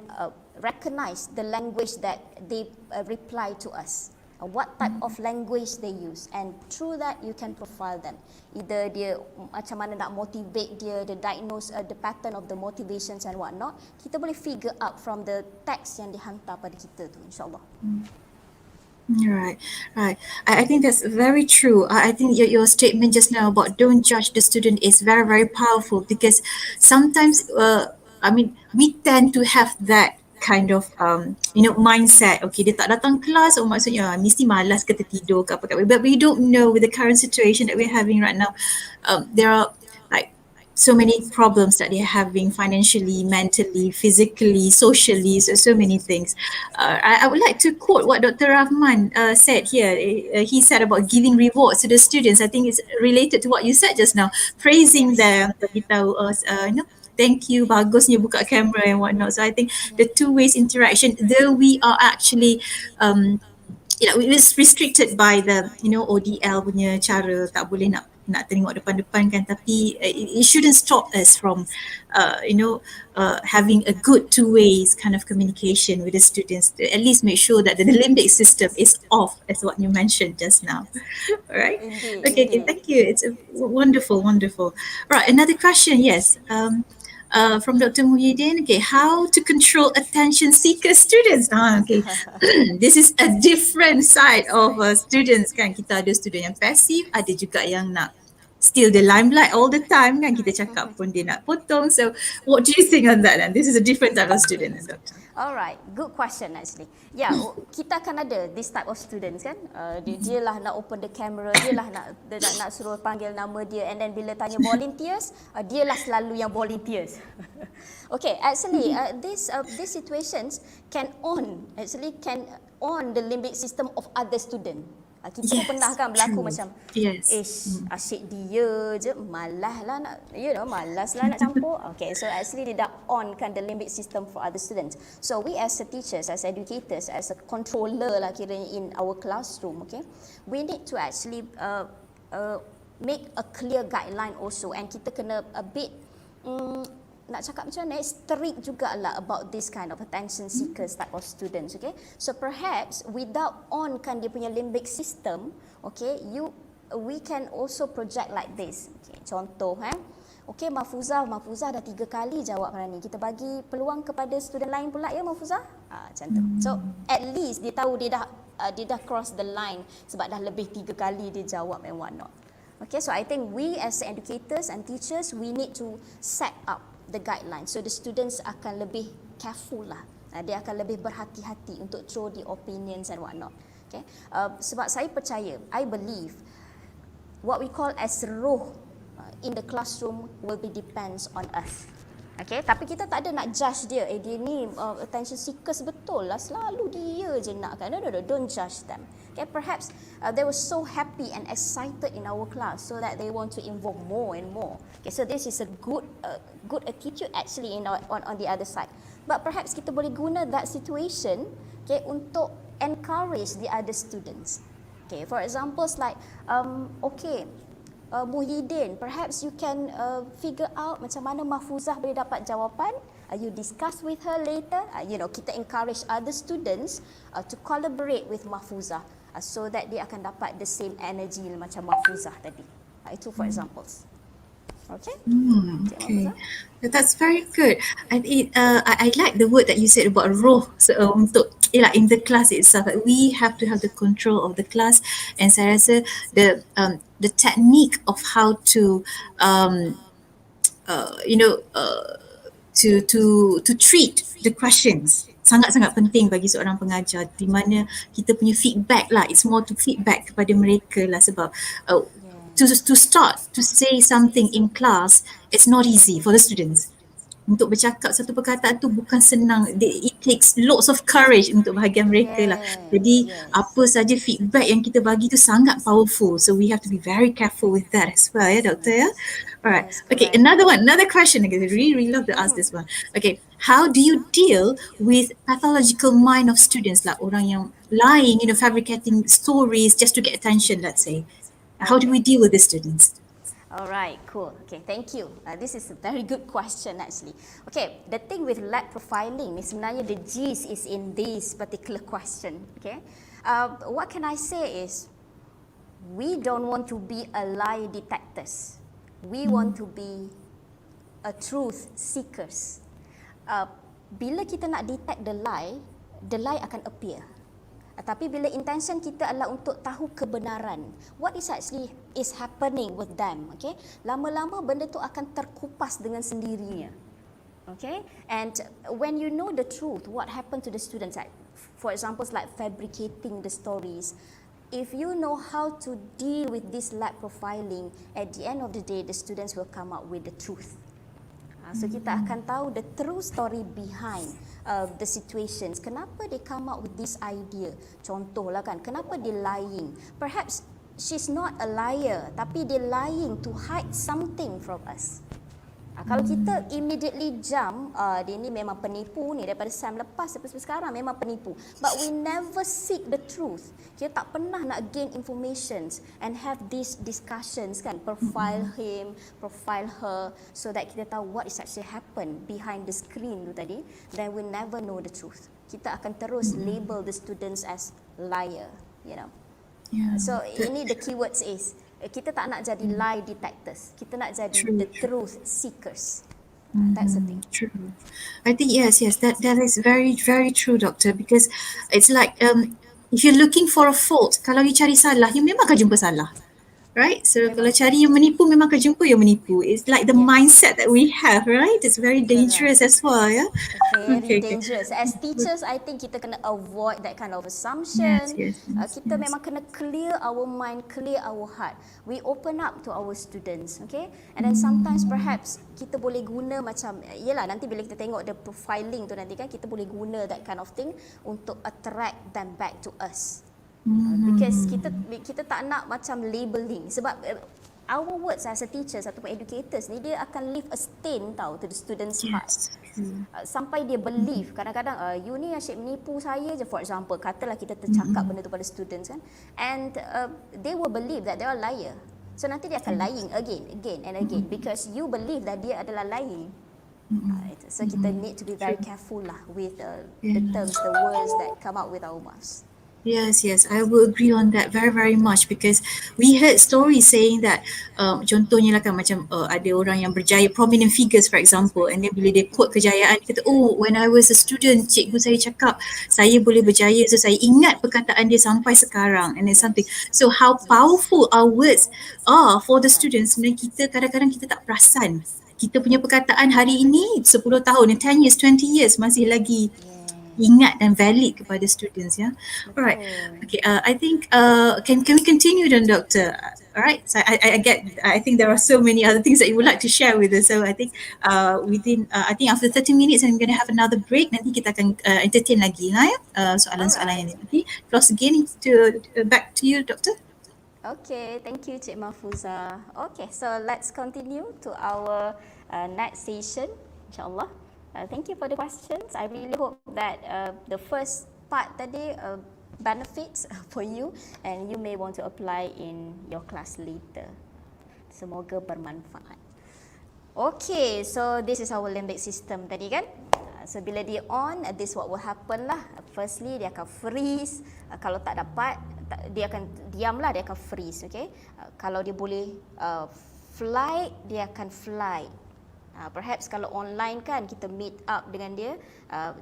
recognize the language that they reply to us. What type of language they use, and through that you can profile them. Either dia macam mana nak motivate dia, the diagnose the pattern of the motivations and whatnot. Kita boleh figure out from the text yang dihantar pada kita tu, insyaAllah. Right, right. I think that's very true. I think your statement just now about don't judge the student is very, very powerful, because sometimes, we tend to have that kind of, mindset. Okay, dia tak datang kelas, oh maksudnya mesti malas ke tertidur ke apa ke. But we don't know, with the current situation that we're having right now, there are like so many problems that they're having financially, mentally, physically, socially, so many things. I would like to quote what Dr. Rahman said here. He said about giving rewards to the students. I think it's related to what you said just now, praising them, bagi tahu, thank you, bagusnya buka kamera and whatnot. So I think the two ways interaction, though we are actually it was restricted by the ODL punya cara, tak boleh nak tengok depan-depan kan, tapi it shouldn't stop us from having a good two ways kind of communication with the students, to at least make sure that the limbic system is off, as what you mentioned just now. All right. Okay, thank you. It's wonderful. Right, another question. Yes. From Dr. Muhyiddin, okay, how to control attention seeker students? Okay, this is a different side of students kan. Kita ada student yang pasif, ada juga yang nak still the limelight all the time kan. Kita cakap pun dia nak potong. So what do you think on that? And this is a different type of student, Doctor. Alright, good question actually. Yeah, kita akan ada this type of students kan. Dia lah nak open the camera, dia lah nak suruh panggil nama dia, and then bila tanya volunteers, dia lah selalu yang volunteers. Okay, actually these situations can on the limbic system of other student. Kita pernah kan berlaku macam asyik dia je, malas lah nak campur. Okay, so actually dia dah on kan the limbic system for other students. So we as teachers, as educators, as a controller lah kiranya in our classroom, okay, we need to actually make a clear guideline also, and kita kena a bit nak cakap macam mana, strict jugalah about this kind of attention seekers type of students, okay. So perhaps without on kan dia punya limbic system, okay, we can also project like this. Okay, contoh okay, Mahfuzah dah 3 kali jawab hari ni, kita bagi peluang kepada student lain pula ya Mahfuzah. Macam tu. So at least dia tahu dia dah cross the line sebab dah lebih 3 kali dia jawab and whatnot. Okay, so I think we as educators and teachers, we need to set up the guideline, so the students akan lebih careful lah. Dia akan lebih berhati-hati untuk throw the opinions and whatnot. Okay, sebab saya percaya, I believe what we call as roh in the classroom will be depends on us. Okay, tapi kita tak ada nak judge dia. Dia ni attention seekers betul lah, selalu dia je nak kan. No, don't judge them. Okay, perhaps they were so happy and excited in our class, so that they want to involve more and more. Okay, so this is a good attitude actually on the other side. But perhaps kita boleh guna that situation, okay, untuk encourage the other students. Okay, for examples like Muhyiddin, perhaps you can figure out macam mana Mahfuzah boleh dapat jawapan. You discuss with her later. Kita encourage other students to collaborate with Mahfuzah, so that dia akan dapat the same energy macam Mahfuzah tadi. Itu for examples. Okay. Okay. That's very good. I like the word that you said about roh. So untuk in the class itself, we have to have the control of the class, and saya rasa the technique of how to to treat the questions sangat-sangat penting bagi seorang pengajar, di mana kita punya feedback lah, it's more to feedback kepada mereka lah, sebab to start to say something in class, it's not easy for the students. untuk bercakap satu perkataan tu bukan senang. It takes lots of courage untuk bahagian mereka lah. Jadi apa saja feedback yang kita bagi tu sangat powerful. So we have to be very careful with that as well, ya doktor ya. Alright. Yes, Okay, correct. another question. I really love to ask this one. Okay, how do you deal with pathological mind of students, like orang yang lying, fabricating stories just to get attention, let's say. How do we deal with the students? Alright, cool. Okay, thank you. This is a very good question actually. Okay, the thing with lab profiling ni sebenarnya the gist is in this particular question. Okay, what can I say is we don't want to be a lie detectors. We want to be a truth seekers. Bila kita nak detect the lie akan appear. Tapi bila intention kita adalah untuk tahu kebenaran, what is actually is happening with them, okay? Lama-lama benda tu akan terkupas dengan sendirinya, okay? And when you know the truth, what happened to the students, like, for example, like fabricating the stories, if you know how to deal with this lab profiling, at the end of the day, the students will come up with the truth. So kita akan tahu the true story behind the situations. Kenapa they come up with this idea? Contohlah kan, kenapa dia lying? Perhaps she's not a liar, tapi dia lying to hide something from us. Kalau kita immediately jump, dia ni memang penipu ni, daripada SEM lepas sampai sekarang memang penipu. But we never seek the truth. Kita tak pernah nak gain informations and have these discussions kan, profile him, profile her, so that kita tahu what is actually happen behind the screen tu tadi. Then we never know the truth. Kita akan terus label the students as liar, you know. Yeah. So ini the keywords is, kita tak nak jadi lie detectors. Kita nak jadi the truth seekers. That's the thing. True. I think yes, that is very, very true, doctor, because it's like if you're looking for a fault, kalau you cari salah, you memang akan jumpa salah. Right? So kalau cari yang menipu, memang akan jumpa yang menipu. It's like the mindset that we have, right? It's very dangerous as well, yeah? Very dangerous. As teachers, I think kita kena avoid that kind of assumption. Yes, Kita memang kena clear our mind, clear our heart. We open up to our students, okay? And then sometimes perhaps kita boleh guna macam, yelah nanti bila kita tengok the profiling tu nanti kan, kita boleh guna that kind of thing untuk attract them back to us. Because kita tak nak macam labeling, sebab our words as a teachers ataupun educators ni, dia akan leave a stain tau to the students' heart. Sampai dia believe, kadang-kadang you ni asyik menipu saya je, for example, katalah kita tercakap benda tu pada students kan, and they will believe that they are liar. So nanti dia akan lying again and again because you believe that dia adalah lying. So kita need to be very careful lah with the terms, the words that come out with our mouths. Yes, I will agree on that very, very much, because we heard stories saying that contohnya lah kan macam ada orang yang berjaya, prominent figures for example, and then bila dia quote kejayaan, dia kata, oh when I was a student, cikgu saya cakap saya boleh berjaya, so saya ingat perkataan dia sampai sekarang, and then something. So how powerful our words are for the students. Sebenarnya kita kadang-kadang kita tak perasan kita punya perkataan hari ini 10 tahun, 10 years, 20 years masih lagi ingat dan valid kepada students, ya. Alright. Okay, I think can we continue then, doctor? Alright. So I think there are so many other things that you would like to share with us. So I think I think after 30 minutes I'm going to have another break. Nanti kita akan entertain lagi lah ya, soalan-soalan yang nanti. Close again back to you, doctor. Okay, thank you Cik Mahfuzah. Okay, so let's continue to our next session, insyaAllah. Thank you for the questions. I really hope that the first part tadi benefits for you and you may want to apply in your class later. Semoga bermanfaat. Okay, so this is our limbic system tadi kan. So bila dia on, this what will happen lah. Firstly, dia akan freeze. Kalau tak dapat, dia akan diam lah, dia akan freeze. Okay. Kalau dia boleh fly, dia akan fly. Perhaps kalau online kan, kita meet up dengan dia,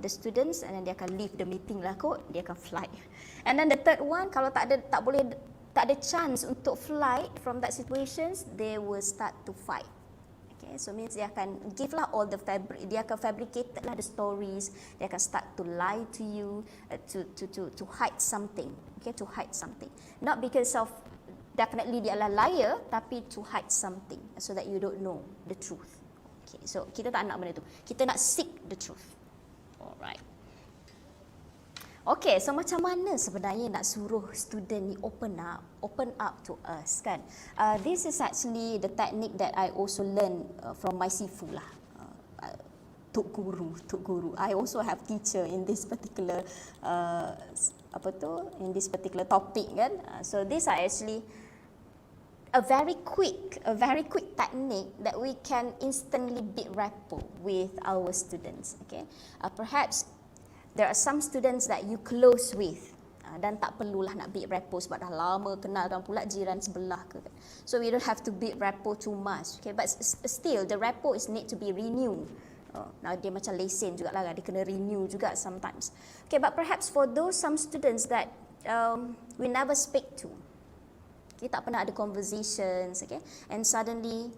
the students, and then dia akan leave the meeting lah kot, dia akan fly. And then the third one, kalau tak ada chance untuk fly from that situations, they will start to fight. Okay, so means dia akan give lah all the dia akan fabricate lah the stories, dia akan start to lie to you, to hide something. Okay, to hide something. Not because of definitely dia adalah liar, tapi to hide something so that you don't know the truth. Okay, so kita tak nak benda tu. Kita nak seek the truth. Alright. Okay, so macam mana sebenarnya nak suruh student ni open up to us kan? This is actually the technique that I also learn from my sifu lah. Tok guru. I also have teacher in this particular in this particular topic kan. So these are actually a very quick technique that we can instantly build rapport with our students. Okay, perhaps there are some students that you close with dan tak perlulah nak build rapport sebab dah lama kenal kan pula jiran sebelah ke kan. So we don't have to build rapport too much. Okay, but still the rapport is need to be renewed. Nah, dia macam lesen juga lah, dia kena renew juga sometimes. Okay, but perhaps for those some students that we never speak to, kita tak pernah ada conversations, okay, and suddenly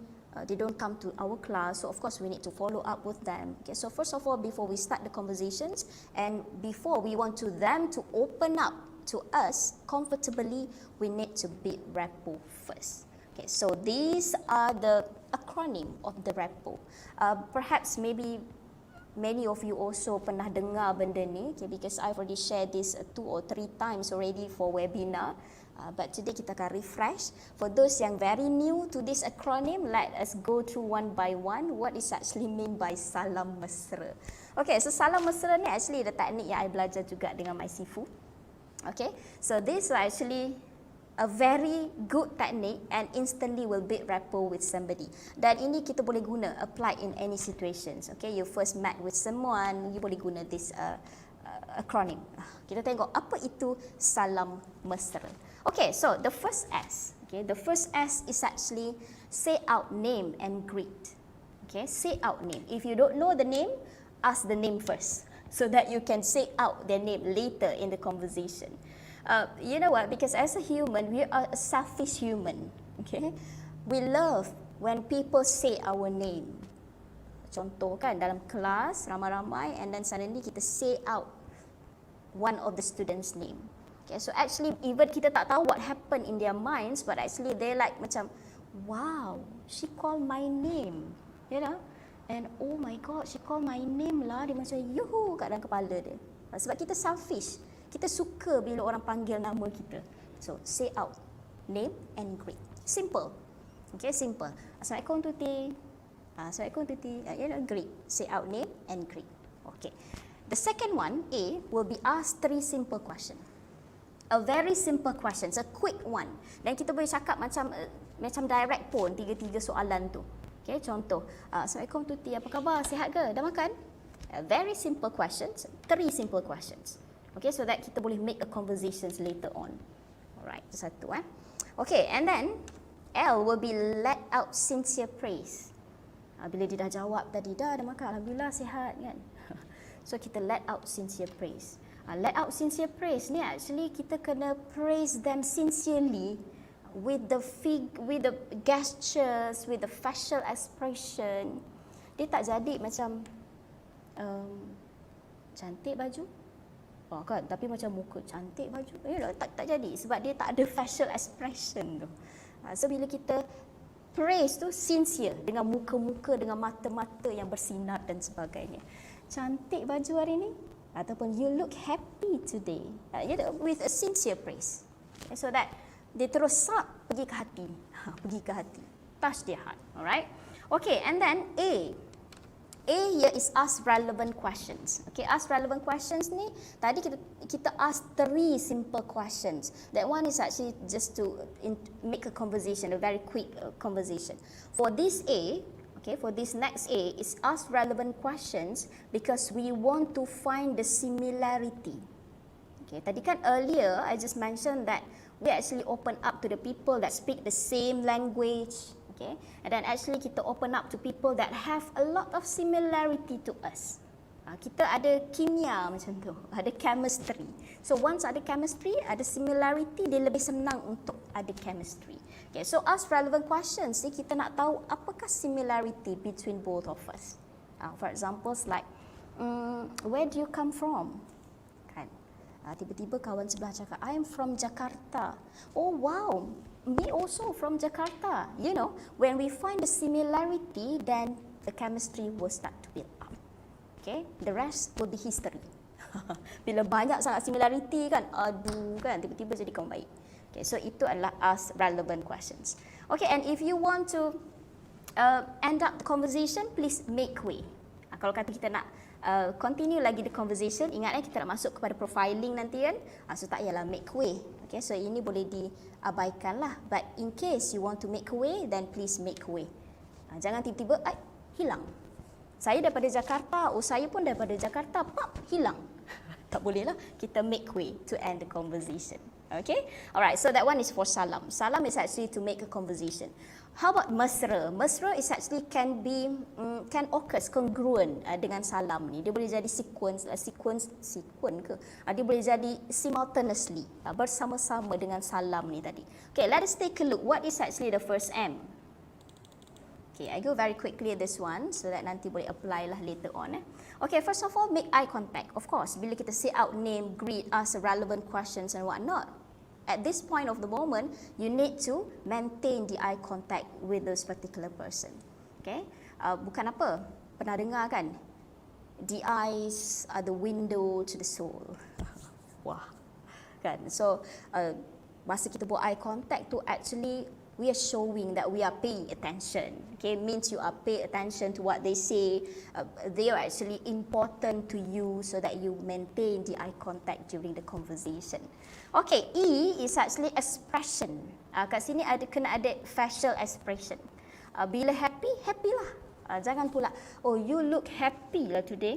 they don't come to our class, so of course we need to follow up with them. Okay, so first of all, before we start the conversations and before we want them to open up to us comfortably, we need to build rapport first. Okay, so these are the acronym of the rapport. Perhaps maybe many of you also pernah dengar benda ni, okay, because I've already shared this 2 or 3 times already for webinar. But today kita akan refresh. For those yang very new to this acronym, let us go through one by one what is actually mean by salam mesra. Okay, so salam mesra ni actually the teknik yang I belajar juga dengan my sifu. Okay, so this is actually a very good technique and instantly will build rapport with somebody. Dan ini kita boleh guna, apply in any situations. Okay, you first met with someone, you boleh guna this acronym. Kita tengok apa itu salam mesra. Okay, so the first S. Okay, the first S is actually say out name and greet. Okay, say out name. If you don't know the name, ask the name first so that you can say out their name later in the conversation. You know what? Because as a human, we are a selfish human. Okay, we love when people say our name. Contoh kan dalam kelas ramai-ramai and then suddenly kita say out one of the students' name. Okay, so actually even kita tak tahu what happened in their minds, but actually they like macam, wow, she called my name, you know, and oh my god, she called my name lah. Dia macam yuhu kat dalam kepala dia. Sebab kita selfish, kita suka bila orang panggil nama kita. So say out name and greet. Simple. Okay, simple. Assalamualaikum Tuti. Assalamualaikum Tuti. You know, greet. Say out name and greet. Okay. The second one, A, will be asked 3 simple questions. A very simple questions, a quick one. Dan kita boleh cakap macam direct pun 3 soalan tu. Okay, contoh, Assalamualaikum Tuti, apa khabar? Sihat ke? Dah makan? Very simple questions, 3 simple questions. Okay, so that kita boleh make a conversations later on. Alright, itu satu. Okay, and then L will be let out sincere praise. Bila dia dah jawab tadi, dah makan, alhamdulillah sihat kan. So kita let out sincere praise. Let out sincere praise ni actually kita kena praise them sincerely with the gestures, with the facial expression. Dia tak jadi macam cantik baju. Kan, tapi macam muka cantik baju. Tak jadi sebab dia tak ada facial expression tu. So bila kita praise tu sincere dengan muka-muka, dengan mata-mata yang bersinar dan sebagainya. Cantik baju hari ni, ataupun you look happy today, with a sincere praise, okay, so that dia terus pergi ke hati, touch their heart. Alright, okay, and then A here is ask relevant questions. Okay, ask relevant questions ni tadi kita ask 3 simple questions. That one is actually just to make a conversation, a very quick conversation. For this A, okay, for this next A is ask relevant questions because we want to find the similarity. Okay, tadi kan earlier I just mentioned that we actually open up to the people that speak the same language. Okay, and then actually kita open up to people that have a lot of similarity to us. Kita ada kimia macam tu, ada chemistry. So once ada chemistry, ada similarity, dia lebih senang untuk ada chemistry. Okay, so ask relevant questions ni kita nak tahu apakah similarity between both of us. For example, like where do you come from? Kan? Tiba-tiba kawan sebelah cakap, I am from Jakarta. Oh wow, me also from Jakarta. You know, when we find the similarity, then the chemistry will start to build up. Okay, the rest will be history. Bila banyak sangat similarity kan, aduh kan, tiba-tiba jadi kawan baik. Okay, so itu adalah ask relevant questions. Okay, and if you want to end up the conversation, please make way. Kalau kata kita nak continue lagi the conversation, ingat kita nak masuk kepada profiling nanti kan, so tak payahlah make way. Okay, so ini boleh diabaikan lah. But in case you want to make way, then please make way. Jangan tiba-tiba hilang. Saya daripada Jakarta, saya pun daripada Jakarta, pop, hilang. Tak boleh lah, kita make way to end the conversation. Okay, alright, so that one is for salam. Salam is actually to make a conversation. How about mesra? Mesra is actually can occur congruent dengan salam ni. Dia boleh jadi sequence ke? Dia boleh jadi simultaneously, bersama-sama dengan salam ni tadi. Okay, let us take a look. What is actually the first M? Okay, I go very quickly at this one so that nanti boleh apply lah later on. Okay, first of all, make eye contact. Of course, bila kita say out name, greet, ask relevant questions and whatnot. At this point of the moment, you need to maintain the eye contact with this particular person. Okay, bukan apa, pernah dengar kan? The eyes are the window to the soul. Wah, kan? So, masa kita buat eye contact tu actually we are showing that we are paying attention. Okay, means you are paying attention to what they say. They are actually important to you so that you maintain the eye contact during the conversation. Okay, E is actually expression. Kat sini kena ada facial expression. Bila happy, happy lah. Jangan pula, oh you look happy lah today.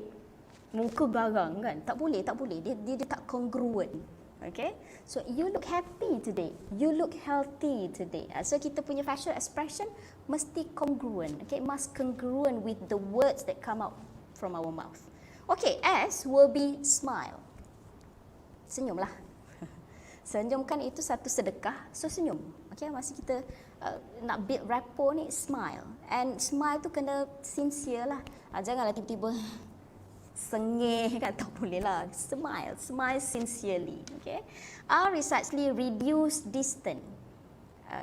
Muka garang kan? Tak boleh. Dia tak congruent. Okay, so you look happy today, you look healthy today. So kita punya facial expression mesti congruent. Okay, must congruent with the words that come out from our mouth. Okay, S will be smile. Senyumlah. Senyum kan itu satu sedekah, so senyum. Okay, masa kita nak build rapport ni, smile. And smile tu kena sincere lah. Janganlah tiba-tiba sengih kan, tak boleh lah. Smile sincerely. Okay, R is actually reduce distance.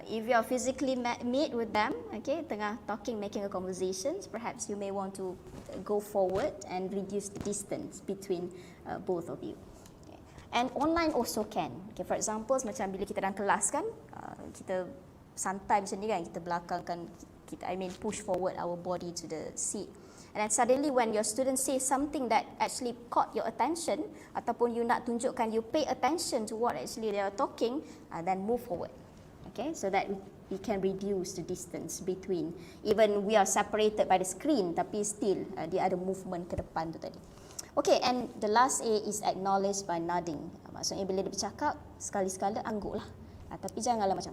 If you are physically meet with them, okay, tengah talking, making a conversation, perhaps you may want to go forward and reduce the distance between both of you. Okay. And online also can. Okay, for example, macam bila kita dalam kelas kan, kita santai macam ni kan, kita belakangkan, push forward our body to the seat. And then suddenly when your student says something that actually caught your attention, ataupun you nak tunjukkan you pay attention to what actually they are talking, then move forward. Okay, so that we can reduce the distance between, even we are separated by the screen, tapi still dia ada movement ke depan tu tadi. Okay, and the last A is acknowledge by nodding. Maksudnya bila dia bercakap, sekali-sekala angguk lah. Tapi janganlah macam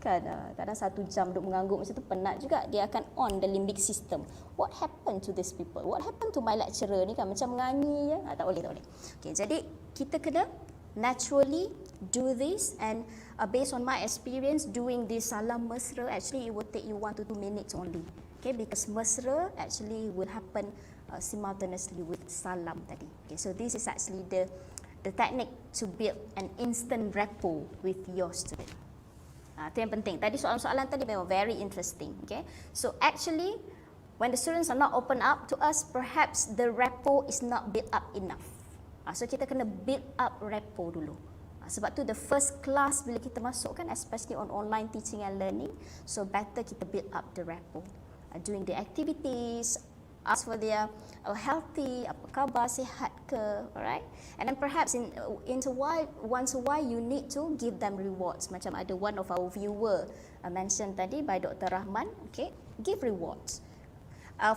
kan, kadang 1 jam duduk mengangguk macam tu penat juga. Dia akan on the limbic system. What happened to these people? What happened to my lecturer ni kan, macam menganyi je. Tak boleh. Okay, jadi kita kena naturally do this, and based on my experience doing this salam mesra, actually it will take you 1 to 2 minutes only. Okay, because mesra actually will happen simultaneously with salam tadi. Okay, so this is actually the technique to build an instant rapport with your student. Itu yang penting. Tadi soalan-soalan tadi memang very interesting. Okay, so actually when the students are not open up to us, perhaps the rapport is not built up enough. So kita kena build up rapport dulu. Sebab tu the first class bila kita masuk kan, especially on online teaching and learning, so better kita build up the rapport during the activities, ask for their healthy, apa khabar, sihat ke, alright? And then perhaps once a while you need to give them rewards. Macam ada one of our viewer mentioned tadi by Dr. Rahman, okay, give rewards.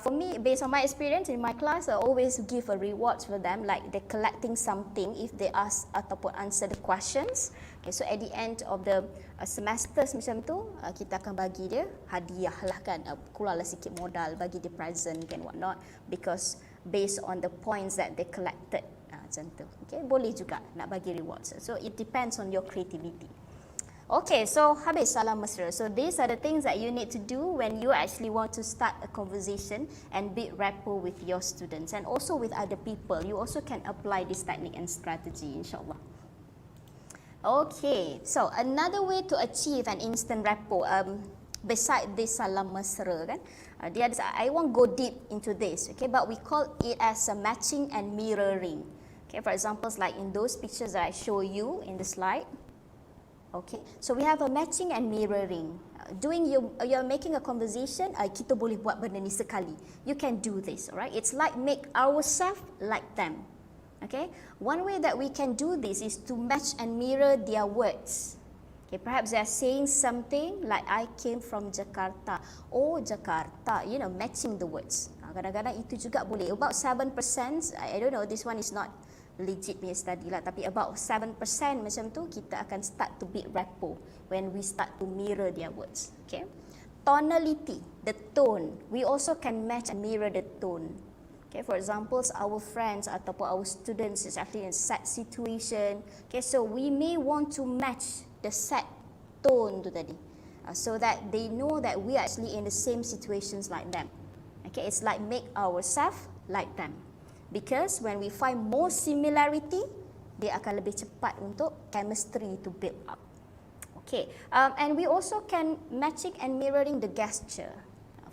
For me, based on my experience in my class, I always give a rewards for them, like they're collecting something if they ask ataupun answer the questions. Okay, so at the end of the semesters macam tu, kita akan bagi dia hadiah lah kan, keluarlah sikit modal, bagi dia present and whatnot, because based on the points that they collected, macam tu. Okay, boleh juga nak bagi rewards. So it depends on your creativity. Okay, so habis salam mesra. So these are the things that you need to do when you actually want to start a conversation and build rapport with your students and also with other people. You also can apply this technique and strategy, insyaAllah. Okay, so another way to achieve an instant rapport, beside this salam mesra kan, dia ada, I won't go deep into this, okay, but we call it as a matching and mirroring. Okay, for examples like in those pictures that I show you in the slide. Okay, so we have a matching and mirroring. You're making a conversation, kita boleh buat benda ni sekali. You can do this, alright? It's like make ourselves like them. Okay, one way that we can do this is to match and mirror their words. Okay, perhaps they are saying something like I came from Jakarta. Oh, Jakarta, you know, matching the words. Kadang-kadang itu juga boleh. About 7%, I don't know, this one is not legit punya study lah, tapi about 7% macam tu kita akan start to build rapport when we start to mirror their words. Okay, tonality, the tone, we also can match and mirror the tone. Okay, for example, our friends ataupun our students is actually in sad situation. Okay, so we may want to match the sad tone tu tadi, so that they know that we are actually in the same situations like them. Okay, it's like make ourselves like them. Because when we find more similarity, dia akan lebih cepat untuk chemistry to build up. Okay, and we also can matching and mirroring the gesture.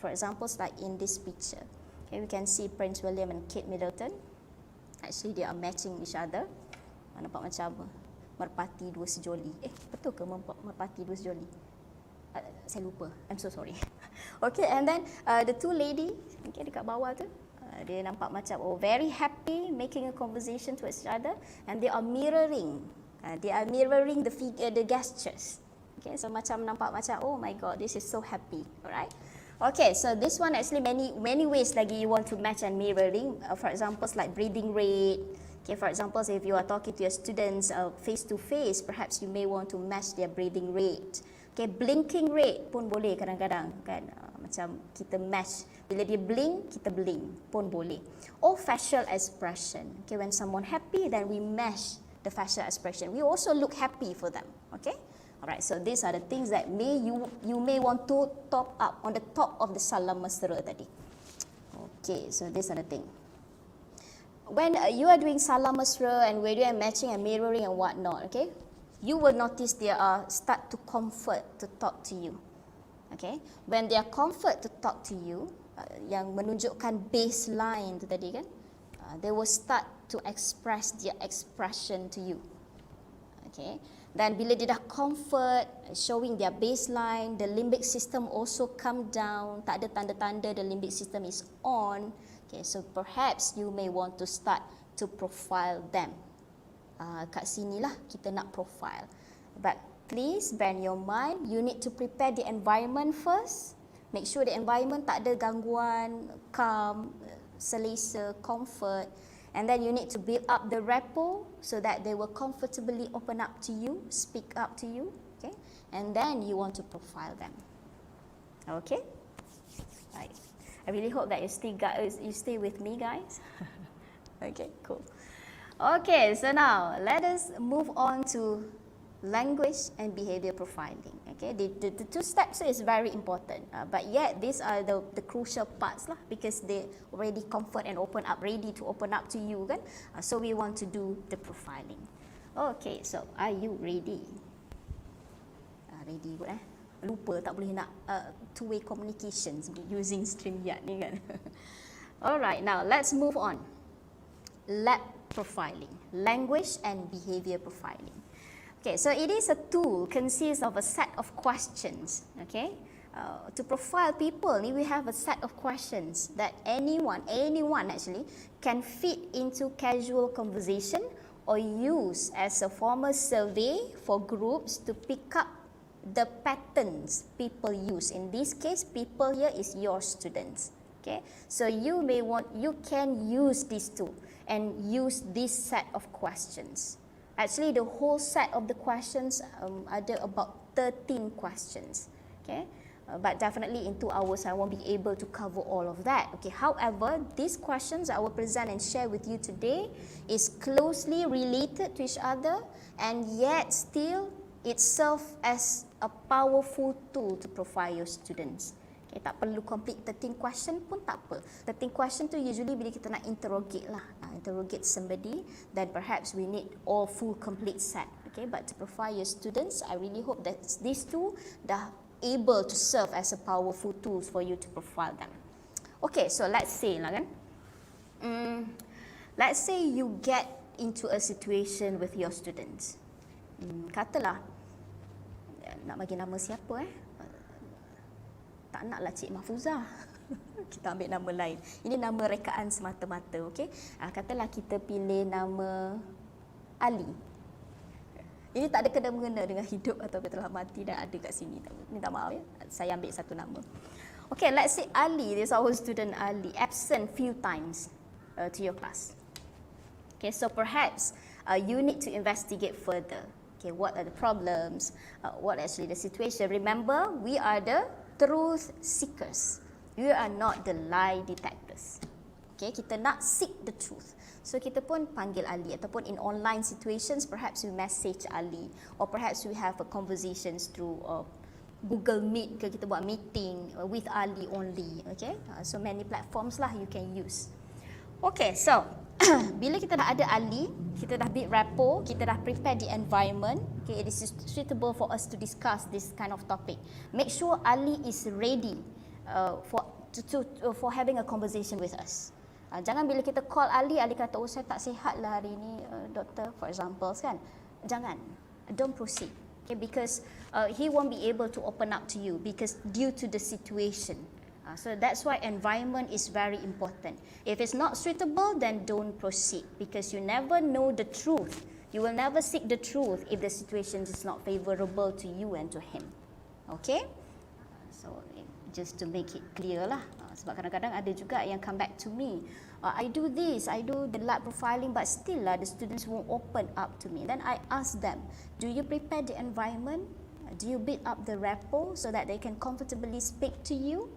For examples like in this picture. Okay, we can see Prince William and Kate Middleton. Actually, they are matching each other. Nampak macam merpati dua sejoli. Betul ke merpati dua sejoli? Saya lupa. I'm so sorry. Okay, and then the two lady, okay, dekat bawah tu, dia nampak macam very happy, making a conversation to each other, and they are mirroring. The gestures. Okay, so macam nampak macam oh my god, this is so happy. Alright. Okay, so this one actually many ways lagi you want to match and mirroring. For examples like breathing rate. Okay, for example, if you are talking to your students face to face, perhaps you may want to match their breathing rate. Okay, blinking rate pun boleh kadang-kadang kan, macam kita match, bila dia blink, kita blink pun boleh. Or facial expression. Okay, when someone happy, then we match the facial expression. We also look happy for them. Okay. Alright, so these are the things that you may want to top up on the top of the salam mesra tadi. Okay, so these are the things. When you are doing salam mesra and we're doing matching and mirroring and whatnot, okay, you will notice they are start to comfort to talk to you. Okay, when they are comfort to talk to you, yang menunjukkan baseline tu tadi kan, they will start to express their expression to you. Okay. Dan bila dia dah comfort, showing their baseline, the limbic system also come down, tak ada tanda-tanda the limbic system is on. Okay, so perhaps you may want to start to profile them. Kat sinilah kita nak profile. But please bear in your mind, you need to prepare the environment first. Make sure the environment tak ada gangguan, calm, selesa, comfort. And then you need to build up the rapport so that they will comfortably open up to you, speak up to you, okay? And then you want to profile them. Okay? Right. I really hope that you stay with me, guys. Okay, cool. Okay, so now let us move on to language and behavior profiling. Okay, the two steps is very important, but yet these are the crucial parts lah, because they already comfort and open up, ready to open up to you kan. So we want to do the profiling. Okay, so are you ready? Ready good lupa tak boleh nak two-way communications using StreamYard ni kan. Alright, now let's move on. Lab profiling, language and behavior profiling. Okay, so it is a tool, consists of a set of questions. Okay, to profile people, we have a set of questions that anyone actually can fit into casual conversation or use as a formal survey for groups to pick up the patterns people use. In this case, people here is your students. Okay, so you can use this tool and use this set of questions. Actually, the whole set of the questions ada about 13 questions. Okay, but definitely in 2 hours I won't be able to cover all of that. Okay, however, these questions I will present and share with you today is closely related to each other, and yet still it serves as a powerful tool to profile your students. Okay, tak perlu complete 13 question pun tak apa. 13 question tu usually bila kita nak interrogate lah, interrogate somebody, then perhaps we need all full complete set. Okay, but to profile your students, I really hope that these two dah able to serve as a powerful tools for you to profile them. Okay, so let's say lah kan, let's say you get into a situation with your students. Katalah nak bagi nama siapa tak naklah Cik Mahfuzah. Kita ambil nama lain. Ini nama rekaan semata-mata, okey? Katalah kita pilih nama Ali. Ini tak ada kena-mengena dengan hidup atau telah mati dan ada kat sini. Minta maaf ya. Saya ambil satu nama. Okay, let's say Ali, this is our student Ali, absent few times to your class. Okay, so perhaps you need to investigate further. Okay, what are the problems? What actually the situation? Remember, we are the truth seekers. We are not the lie detectors. Okay, kita nak seek the truth. So kita pun panggil Ali, ataupun in online situations perhaps we message Ali, or perhaps we have a conversations through Google Meet ke, kita buat meeting with Ali only. Okay, so many platforms lah you can use. Okay, so bila kita dah ada Ali, kita dah build rapport, kita dah prepare the environment, okay, it is suitable for us to discuss this kind of topic. Make sure Ali is ready for having a conversation with us. Jangan bila kita call Ali, Ali kata, oh saya tak sihat lah hari ini, doktor, for example, kan. Jangan, don't proceed. Okay, because he won't be able to open up to you because due to the situation. So that's why environment is very important. If it's not suitable, then don't proceed because you never know the truth. You will never seek the truth if the situation is not favorable to you and to him. Okay? So just to make it clear lah. Sebab kadang-kadang ada juga yang come back to me. I do this, I do the lab profiling, but still the students won't open up to me. Then I ask them, do you prepare the environment? Do you build up the rapport so that they can comfortably speak to you?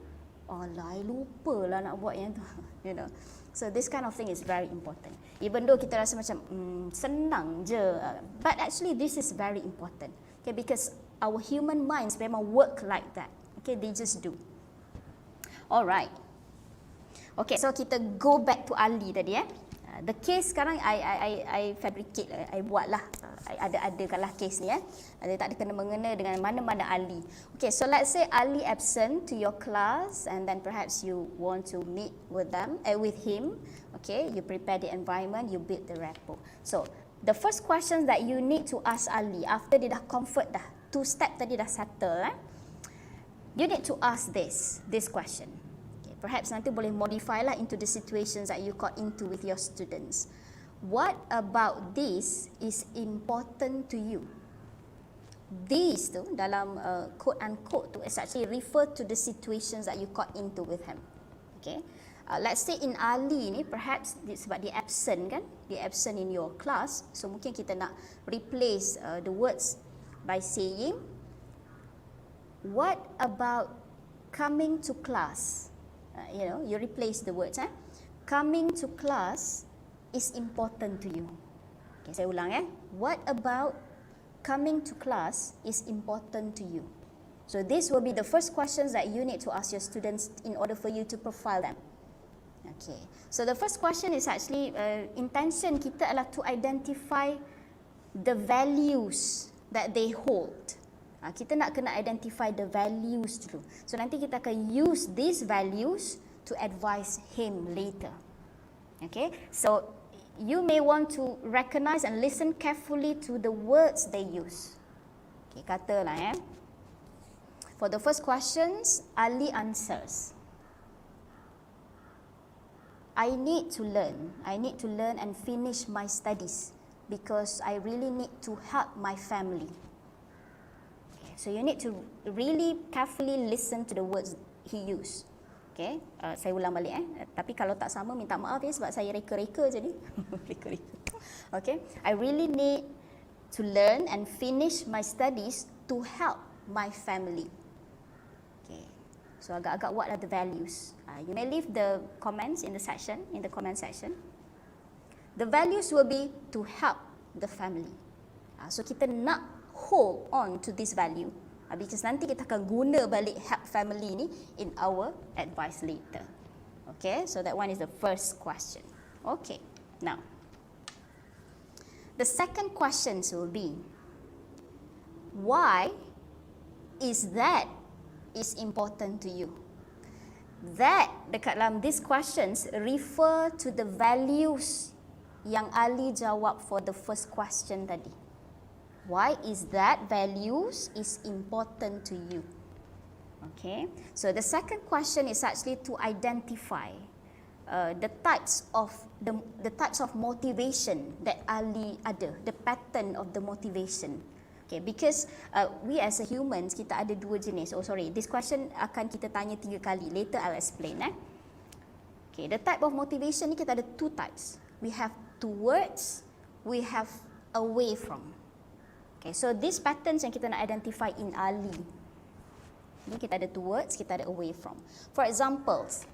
Alah, I lupa lah nak buat yang tu. You know. So this kind of thing is very important. Even though kita rasa macam senang je, but actually this is very important. Okay, because our human minds memang work like that. Okay, they just do. Alright. Okay, so kita go back to Ali tadi The case sekarang I fabricate lah, I buat lah. Ada case ni Ada tak ada kena-mengena dengan mana-mana Ali. Okay, so let's say Ali absent to your class and then perhaps you want to meet with him. Okay, you prepare the environment, you build the rapport. So, the first question that you need to ask Ali after dia dah comfort dah, 2 step tadi dah settle you need to ask this question. Okay, perhaps nanti boleh modify lah into the situations that you got into with your students. What about this is important to you? This tu dalam quote unquote tu is actually refer to the situations that you got into with him. Okay, let's say in Ali ni perhaps sebab dia absent kan, dia absent in your class, so mungkin kita nak replace the words by saying, what about coming to class? You replace the words. Coming to class is important to you. Okay, saya ulang What about coming to class is important to you? So this will be the first questions that you need to ask your students in order for you to profile them. Okay, so the first question is actually intention kita adalah to identify the values that they hold. Kita nak kena identify the values dulu. So nanti kita akan use these values to advise him later. Okay, so you may want to recognize and listen carefully to the words they use. Okay, katalah for the first questions, Ali answers, I need to learn and finish my studies because I really need to help my family. So you need to really carefully listen to the words he used. Okay, saya ulang balik Tapi kalau tak sama minta maaf sebab saya reka-reka jadi. Reka-reka. Okay, I really need to learn and finish my studies to help my family. Okay, so agak-agak what are the values? You may leave the comments in the comment section. The values will be to help the family. So kita nak hold on to this value because nanti kita akan guna balik help family ni in our advice later. Okay, so that one is the first question. Okay, now the second question will be, why is that is important to you? That dekat dalam these questions refer to the values yang Ali jawab for the first question tadi. Why is that values is important to you? Okay, so the second question is actually to identify the types of motivation that Ali ada, the pattern of the motivation. Okay, because we as a humans, kita ada dua jenis. Oh sorry, this question akan kita tanya 3 kali. Later I'll explain. Okay, the type of motivation ni kita ada 2 types. We have towards, we have away from. Okay, so these patterns yang kita nak identify in Ali. Ni kita ada towards, kita ada away from. For examples,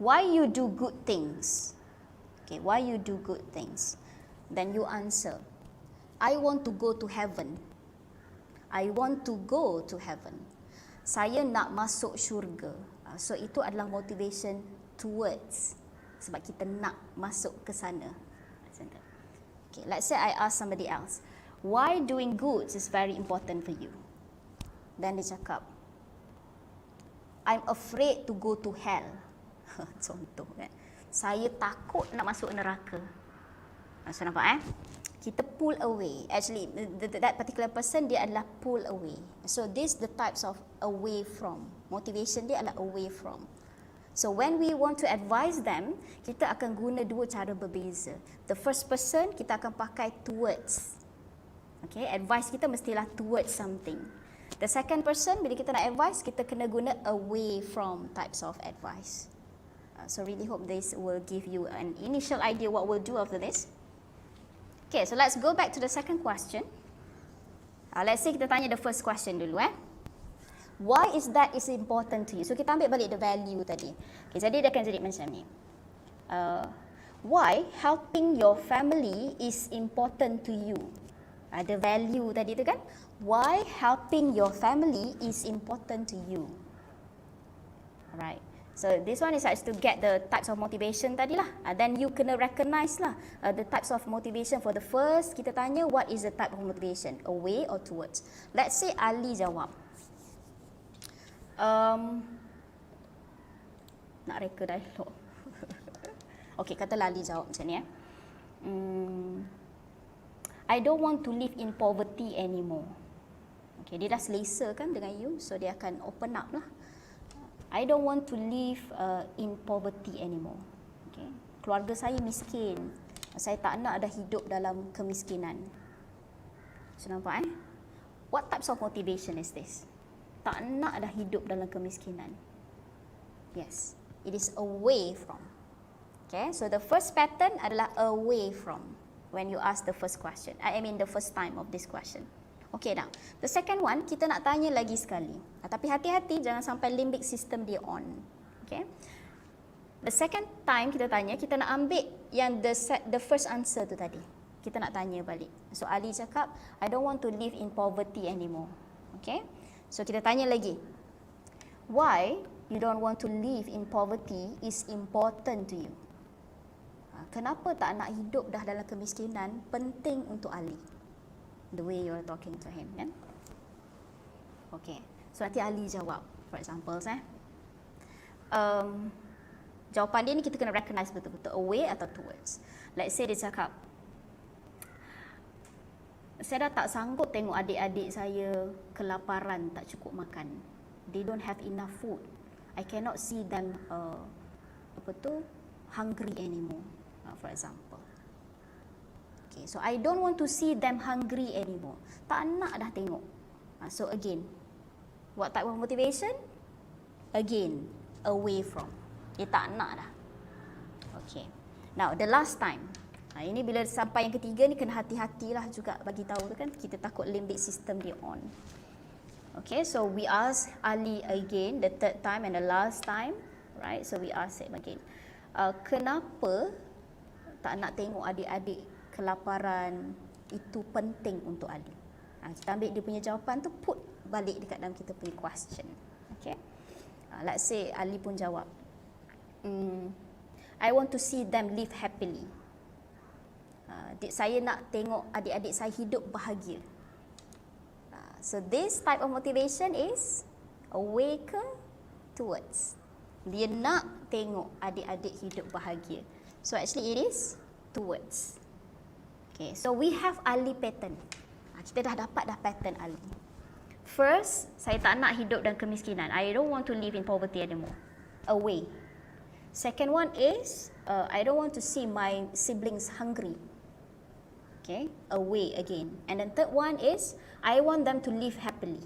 why you do good things? Okay, why you do good things? Then you answer, I want to go to heaven. I want to go to heaven. Saya nak masuk syurga. So itu adalah motivation towards. Sebab kita nak masuk ke sana. Okay, let's say I ask somebody else, why doing goods is very important for you? Then dia cakap, I'm afraid to go to hell. Contoh kan. Saya takut nak masuk neraka. So nampak kita pull away. Actually, that particular person dia adalah pull away. So this the types of away from. Motivation dia adalah away from. So when we want to advise them, kita akan guna 2 cara berbeza. The first person kita akan pakai towards. Okay, advice kita mestilah towards something. The second person, bila kita nak advice, kita kena guna away from types of advice. So really hope this will give you an initial idea what we'll do after this. Okay, so let's go back to the second question. Let's say kita tanya the first question dulu. Why is that is important to you? So kita ambil balik the value tadi. Okay, jadi dia akan jadi macam ni. Why helping your family is important to you? Ada value tadi tu kan? Why helping your family is important to you? Alright. So this one is actually to get the types of motivation tadi lah. Then you kena recognize lah the types of motivation for the first. Kita tanya what is the type of motivation, away or towards. Let's say Ali jawab. Nak reka dialog. Okay, katalah Ali jawab macam ni. I don't want to live in poverty anymore. Okay, dia dah selesa kan dengan you, so dia akan open up lah. I don't want to live in poverty anymore. Okay, keluarga saya miskin. Saya tak nak ada hidup dalam kemiskinan. So nampak What types of motivation is this? Tak nak ada hidup dalam kemiskinan. Yes, it is away from. Okay, so the first pattern adalah away from when you ask the first question. I mean the first time of this question. Okay, now the second one kita nak tanya lagi sekali. Tapi hati-hati jangan sampai limbic system dia on. Okay. The second time kita tanya, kita nak ambil yang the first answer tu tadi. Kita nak tanya balik. So Ali cakap, I don't want to live in poverty anymore. Okay. So kita tanya lagi. Why you don't want to live in poverty is important to you? Kenapa tak nak hidup dah dalam kemiskinan penting untuk Ali? The way you are talking to him, kan? Okay, so nanti Ali jawab, for example, jawapan dia ni kita kena recognize betul-betul, away atau towards. Let's say dia cakap, saya dah tak sanggup tengok adik-adik saya kelaparan, tak cukup makan. They don't have enough food. I cannot see them, hungry anymore, for example. Okay, so I don't want to see them hungry anymore. Tak nak dah tengok. So again, what type of motivation? Again, away from. Dia tak nak dah. Okay. Now, the last time. Ini bila sampai yang ketiga ni kena hati-hatilah juga bagi tahu tu kan. Kita takut limbic system dia on. Okay, so we ask Ali again, the third time and the last time. Right, so we ask him again. Kenapa tak nak tengok adik-adik kelaparan itu penting untuk Ali? Kita ambil dia punya jawapan tu, put balik dekat dalam kita punya question. Okay. Let's say Ali pun jawab, I want to see them live happily. Saya nak tengok adik-adik saya hidup bahagia. So this type of motivation is Away ke towards? Dia nak tengok adik-adik hidup bahagia. So actually it is towards. Okay, so we have Ali pattern. Kita dah dapat pattern Ali. First, saya tak nak hidup dalam kemiskinan. I don't want to live in poverty anymore. Away. Second one is, I don't want to see my siblings hungry. Okay, away again. And then third one is, I want them to live happily.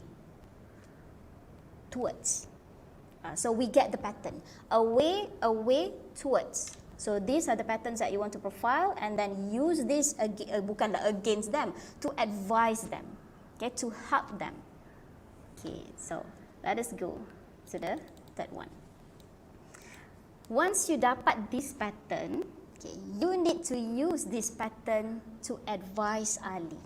Towards. So we get the pattern. Away, away, towards. So these are the patterns that you want to profile, and then use this bukanlah against them, to advise them, okay, to help them. Okay, so let us go to the third one. Once you dapat this pattern, okay, you need to use this pattern to advise Ali,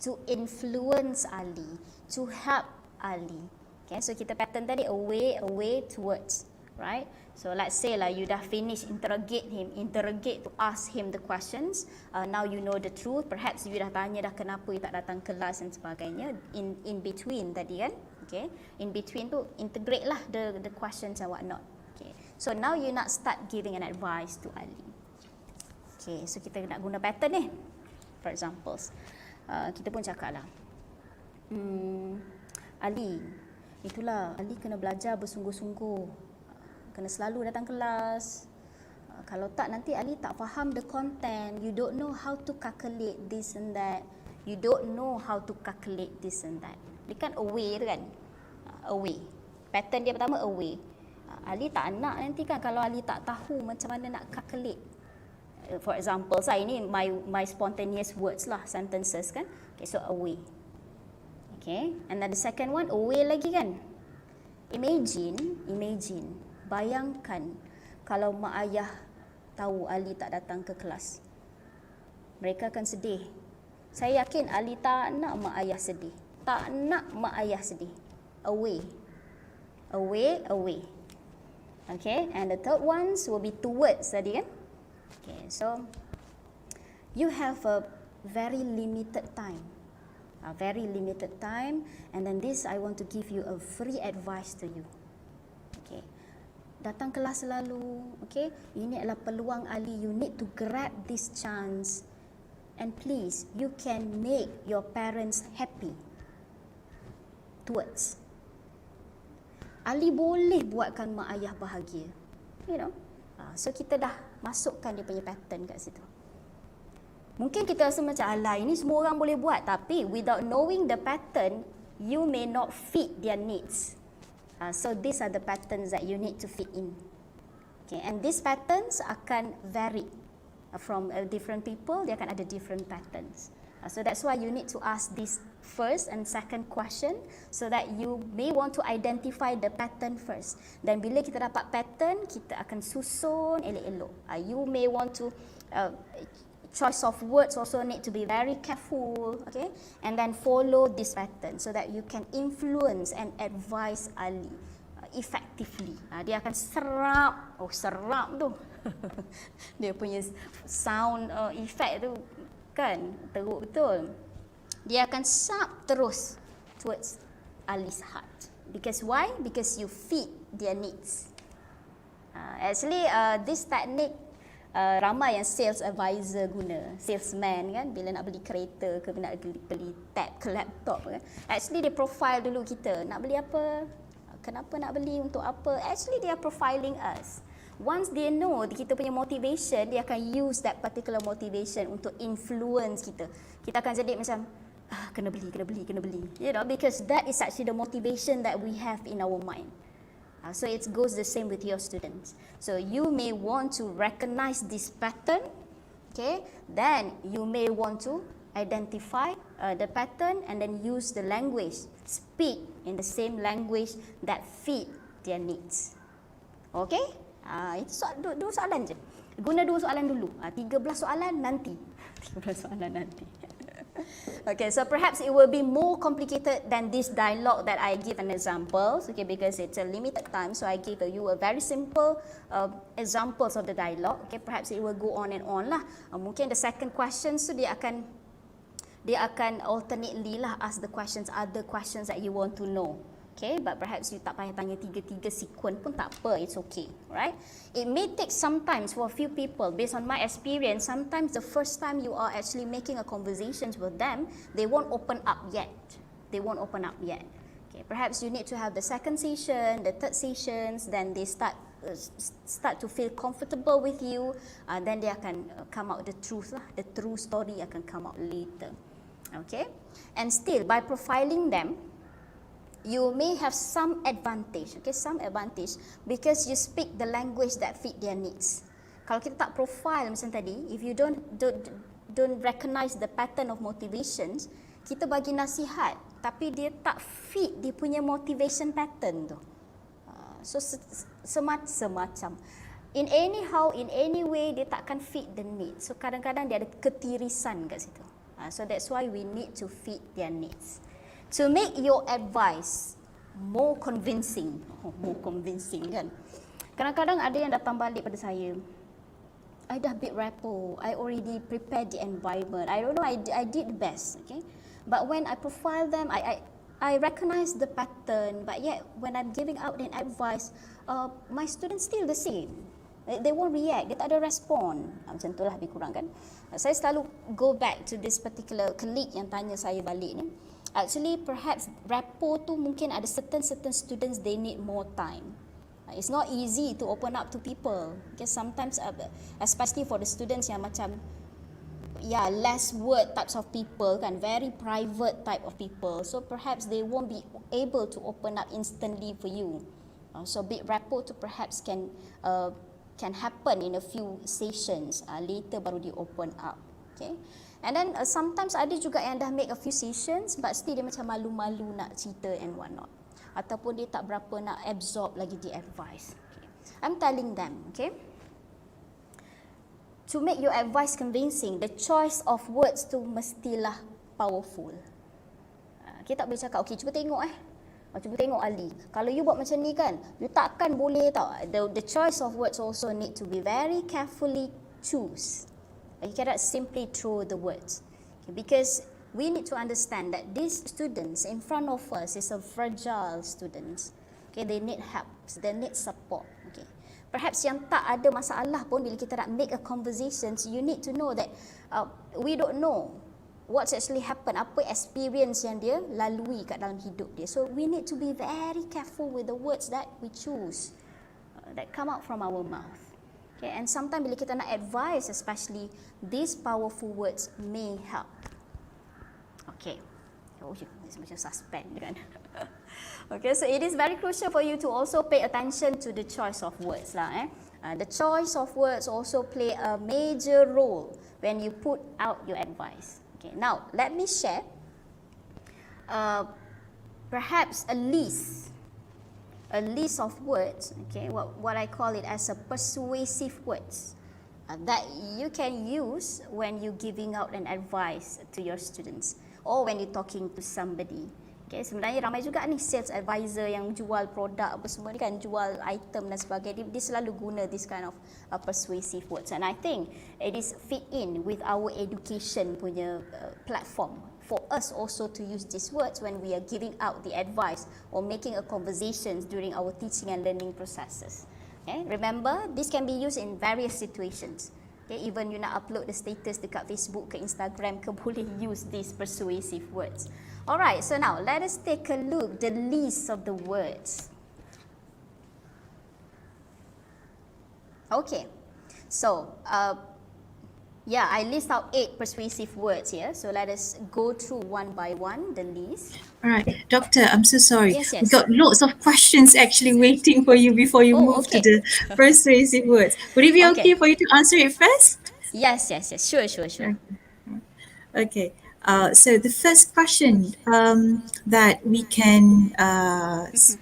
to influence Ali, to help Ali. Okay, so kita pattern tadi away, away, towards, right? So let's say lah you dah finish interrogate to ask him the questions. Now you know the truth. Perhaps you dah tanya dah kenapa you tak datang kelas dan sebagainya. In between tadi kan, okay? In between tu integrate lah the questions and what not. Okay. So now you nak start giving an advice to Ali. Okay, so kita nak guna pattern ni. For examples, kita pun cakap lah, Ali, itulah Ali kena belajar bersungguh-sungguh. Kena selalu datang kelas. Kalau tak nanti Ali tak faham the content. You don't know how to calculate this and that. You don't know how to calculate this and that. Dia kan away tu kan. Away. Pattern dia pertama away. Ali tak nak nanti kan kalau Ali tak tahu macam mana nak calculate. For example, saya ini my spontaneous words lah, sentences kan. Okay, so away. Okay, and then the second one away lagi kan. Imagine, bayangkan kalau mak ayah tahu Ali tak datang ke kelas. Mereka akan sedih. Saya yakin Ali tak nak mak ayah sedih. Tak nak mak ayah sedih. Away. Away, away. Okay, and the third ones will be towards tadi kan. Okay, so you have a very limited time. A very limited time, and then this I want to give you a free advice to you. Okay, datang kelas selalu. Okay, ini adalah peluang Ali. You need to grab this chance, and please, you can make your parents happy. Towards. Ali boleh buatkan mak ayah bahagia. You know, so kita dah masukkan dia punya pattern kat situ. Mungkin kita rasa macam alah ini semua orang boleh buat, tapi without knowing the pattern, you may not fit their needs. So these are the patterns that you need to fit in. Okay, and these patterns akan vary from different people. Dia akan ada different patterns. So that's why you need to ask this first and second question, so that you may want to identify the pattern first. Dan bila kita dapat pattern, kita akan susun elok-elok. You may want to choice of words also need to be very careful, okay, and then follow this pattern so that you can influence and advise Ali effectively. Dia akan serap tu dia punya sound effect tu kan teruk betul. Dia akan sap terus towards Ali's heart. Because why? Because you feed their needs. Actually this technique ramai yang sales advisor guna, salesman kan, bila nak beli kereta ke nak beli tab ke laptop kan. Actually dia profile dulu kita, nak beli apa, kenapa nak beli, untuk apa. Actually they are profiling us. Once they know kita punya motivation, dia akan use that particular motivation untuk influence kita. Kita akan jadi macam kena beli. You know, because that is actually the motivation that we have in our mind. So it goes the same with your students. So you may want to recognize this pattern, okay? Then you may want to identify the pattern and then use the language, speak in the same language that fit their needs. Okay? Itu dua soalan je. Guna dua soalan dulu. 13 soalan nanti. 13 soalan nanti. Okay, so perhaps it will be more complicated than this dialogue that I give an example, okay, because it's a limited time, so I give you a very simple examples of the dialogue. Okay, perhaps it will go on and on lah. Mungkin the second question, so dia akan alternately lah ask the questions, other questions that you want to know. Okay, but perhaps you tak payah tanya tiga-tiga sequence pun tak apa, it's okay, right? It may take sometimes for a few people, based on my experience, sometimes the first time you are actually making a conversations with them, they won't open up yet. They won't open up yet. Okay, perhaps you need to have the second session, the third sessions, then they start to feel comfortable with you, then they akan come out the truth lah, the true story akan come out later. Okay, and still by profiling them, you may have some advantage, okay, some advantage because you speak the language that fit their needs. Kalau kita tak profile macam tadi, if you don't recognize the pattern of motivations, kita bagi nasihat tapi dia tak fit dia punya motivation pattern tu. So semacam in any way dia takkan fit the need. So kadang-kadang dia ada ketirisan kat situ. So that's why we need to fit their needs. To make your advice more convincing kan. Kadang-kadang ada yang datang balik pada saya, I dah build rapport, I already prepared the environment, I don't know, I did the best, okay. But when I profile them, I recognize the pattern, but yet when I'm giving out an advice, my students still the same. They won't react, dia tak ada respon. Macam itulah lebih kurang kan. Saya selalu go back to this particular colleague yang tanya saya balik ni. Actually, perhaps rapport tu mungkin ada certain students they need more time. It's not easy to open up to people. Because sometimes, especially for the students yang macam, less word types of people kan, very private type of people. So perhaps they won't be able to open up instantly for you. So big rapport tu perhaps can happen in a few sessions. Later baru dia open up. Okay. And then sometimes ada juga yang dah make a few sessions but still dia macam malu-malu nak cerita and what not. Ataupun dia tak berapa nak absorb lagi the advice. Okay. I'm telling them, okay. To make your advice convincing, the choice of words tu mestilah powerful. Kita tak boleh cakap, okay cuba tengok cuba tengok Ali. Kalau you buat macam ni kan, you takkan boleh tau. The choice of words also need to be very carefully choose. You cannot simply throw the words. Okay, because we need to understand that these students in front of us is a fragile students. Okay, they need help, they need support. Okay. Perhaps yang tak ada masalah pun bila kita nak make a conversations, you need to know that we don't know what's actually happened, apa experience yang dia lalui kat dalam hidup dia. So we need to be very careful with the words that we choose, that come out from our mouth. Okay, and sometimes bila kita nak advise, especially these powerful words may help. Okay, macam suspend kan. Okay, so it is very crucial for you to also pay attention to the choice of words lah. The choice of words also play a major role when you put out your advice. Okay, now let me share perhaps a list of words, okay, what I call it as a persuasive words that you can use when you giving out an advice to your students or when you're talking to somebody. Okay, sebenarnya ramai juga ni sales advisor yang jual produk apa semua ni kan, jual item dan sebagainya, dia selalu guna this kind of persuasive words, and I think it is fit in with our education punya platform for us also to use these words when we are giving out the advice or making a conversations during our teaching and learning processes. Okay, remember this can be used in various situations. Okay, even you nak upload the status dekat Facebook ke Instagram ke, boleh use these persuasive words. Alright, so now let us take a look the list of the words. Okay, so I list out 8 persuasive words here. So let us go through one by one the list. All right, Doctor, I'm so sorry. Yes. We've got lots of questions actually waiting for you before you move to the persuasive words. Would it be okay for you to answer it first? Yes. Sure. Okay. So the first question that we can ask,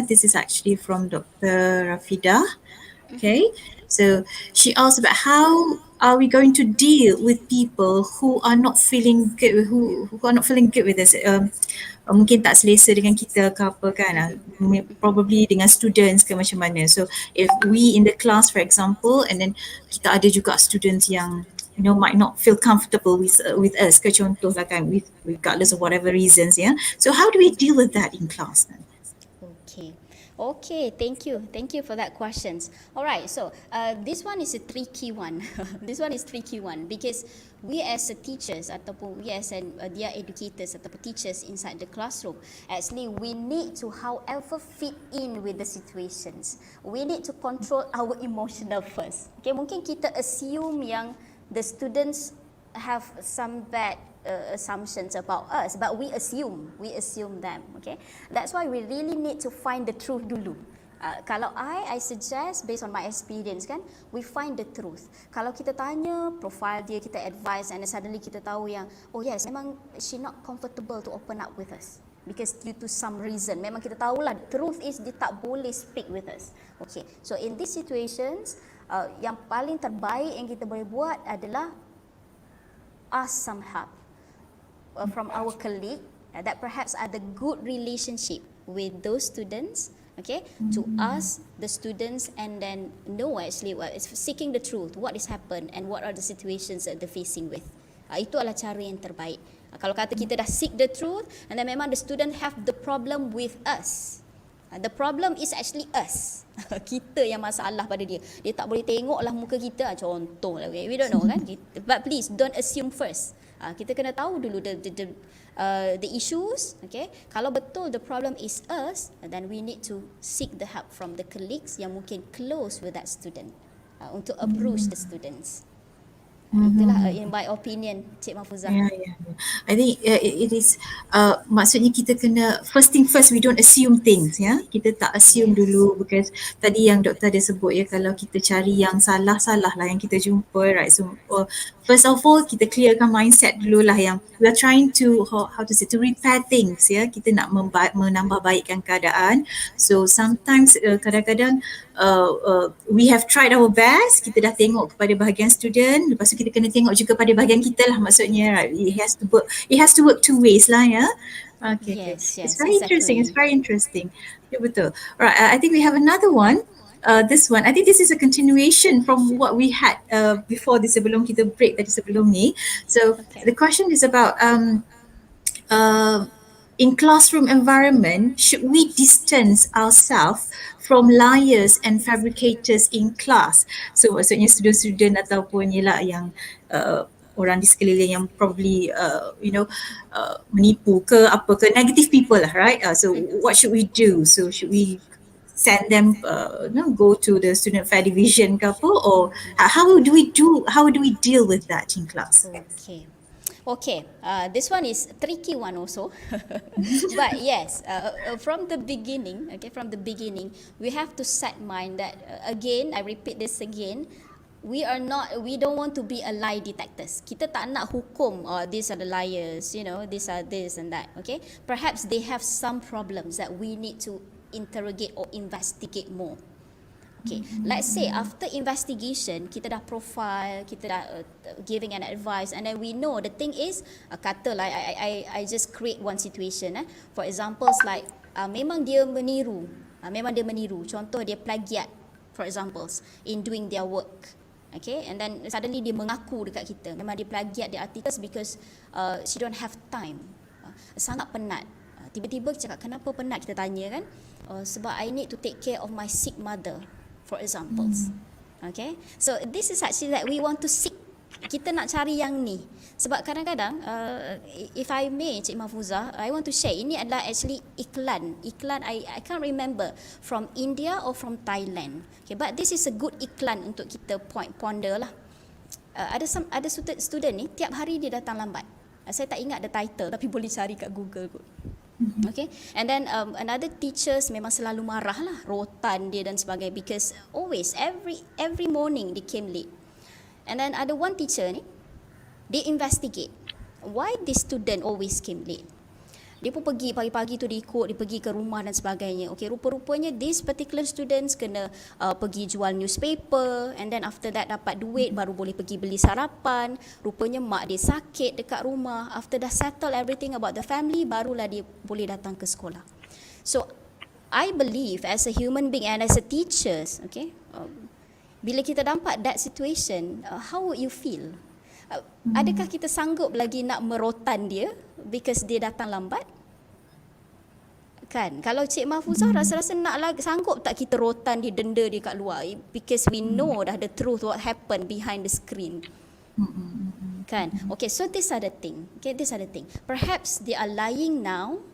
this is actually from Dr. Rafida. Okay, so she asked about how are we going to deal with people who are not feeling good, who are not feeling good with us. Mungkin tak selesa dengan kita ke apa kan, probably dengan students ke macam mana. So if we in the class for example, and then kita ada juga students yang might not feel comfortable with us, ke contoh lah kan, regardless of whatever reasons, yeah. So how do we deal with that in class then? Okay. Okay, thank you. Thank you for that questions. All right, so this one is a tricky one. This one is tricky one because we as a teachers ataupun we as their educators ataupun teachers inside the classroom, actually we need to however fit in with the situations. We need to control our emotional first. Okay, mungkin kita assume yang the students have some bad assumptions about us, but we assume them. Okay, that's why we really need to find the truth dulu. Kalau I suggest based on my experience kan, we find the truth. Kalau kita tanya profile dia, kita advise, and then suddenly kita tahu yang oh yes, memang she not comfortable to open up with us because due to some reason, memang kita tahulah truth is dia tak boleh speak with us. Okay, so in these situations, yang paling terbaik yang kita boleh buat adalah ask some help from our colleague that perhaps ada good relationship with those students, okay, to ask the students and then know actually what is seeking the truth, what has happened and what are the situations that they're facing with. Itu adalah cara yang terbaik. Kalau kata kita dah seek the truth and then memang the student have the problem with us, the problem is actually us. Kita yang masalah pada dia. Dia tak boleh tengoklah muka kita, contoh lah. We don't know kan. But please don't assume first. Kita kena tahu dulu the issues. Okay. Kalau betul the problem is us, then we need to seek the help from the colleagues yang mungkin close with that student untuk approach the students. Itulah in my opinion, Cik Mahfuzah. Yeah. I think it is maksudnya kita kena first thing first, we don't assume things, ya. Kita tak assume dulu, because tadi yang doktor ada sebut ya, kalau kita cari yang salah lah yang kita jumpa, right? So first of all kita clearkan mindset dulu lah yang we are trying to how to say, to repair things, ya. Kita nak menambah baikkan keadaan. So sometimes kadang-kadang we have tried our best, kita dah tengok kepada bahagian student, lepas tu kita kena tengok juga pada bahagian kita lah, maksudnya right? It has to work two ways lah, ya. Okay. Yes, It's very exactly. interesting. It's very interesting. Ya, betul. Right, I think we have another one. This one, I think this is a continuation from what we had before this, sebelum kita break tadi sebelum ni. So the question is about in classroom environment, should we distance ourselves from liars and fabricators in class? So maksudnya student-student ataupun yelah yang orang di sekeliling yang probably menipu ke apa ke, negative people lah, right? So what should we do? So should we send them go to the student fair division ke apa, or how do we deal with that in class? Okay, this one is tricky one also. But yes, from the beginning, we have to set mind that again, I repeat this again, we don't want to be a lie detectors. Kita tak nak hukum, these are the liars, these are this and that, okay? Perhaps they have some problems that we need to interrogate or investigate more. Okay, let's say after investigation, kita dah profile, kita dah giving an advice, and then we know the thing is, katalah I just create one situation. For example, like memang dia meniru, contoh dia plagiat, for example, in doing their work. Okay, and then suddenly dia mengaku dekat kita, memang dia plagiat the articles because she don't have time, sangat penat. Tiba-tiba cakap, kenapa penat? Kita tanya kan, sebab I need to take care of my sick mother, for examples. Okay, so this is actually that we want to seek, kita nak cari yang ni. Sebab kadang-kadang if I may, Cik Mahfuzah, I want to share, ini adalah actually iklan I can't remember from India or from Thailand. Okay, but this is a good iklan untuk kita ponder lah. Ada student ni tiap hari dia datang lambat. Saya tak ingat the title, tapi boleh cari kat Google kot. Okay, and then another teachers memang selalu marah lah, rotan dia dan sebagainya, because always every morning they came late. And then ada one teacher ni, they investigate why this student always came late. Dia pun pergi pagi-pagi tu, dia pergi ke rumah dan sebagainya. Okay, rupa-rupanya this particular students kena pergi jual newspaper, and then after that dapat duit baru boleh pergi beli sarapan. Rupanya mak dia sakit dekat rumah. After dah settle everything about the family, barulah dia boleh datang ke sekolah. So I believe as a human being and as a teachers, okay, bila kita nampak that situation, how would you feel? Adakah kita sanggup lagi nak merotan dia because dia datang lambat? Kan, kalau Cik Mahfuzah rasa-rasa nak lagi, sanggup tak kita rotan dia, denda dia kat luar, because we know dah the truth what happened behind the screen. Kan? Okay, so these are the thing. Okay, these are the thing. Perhaps they are lying now,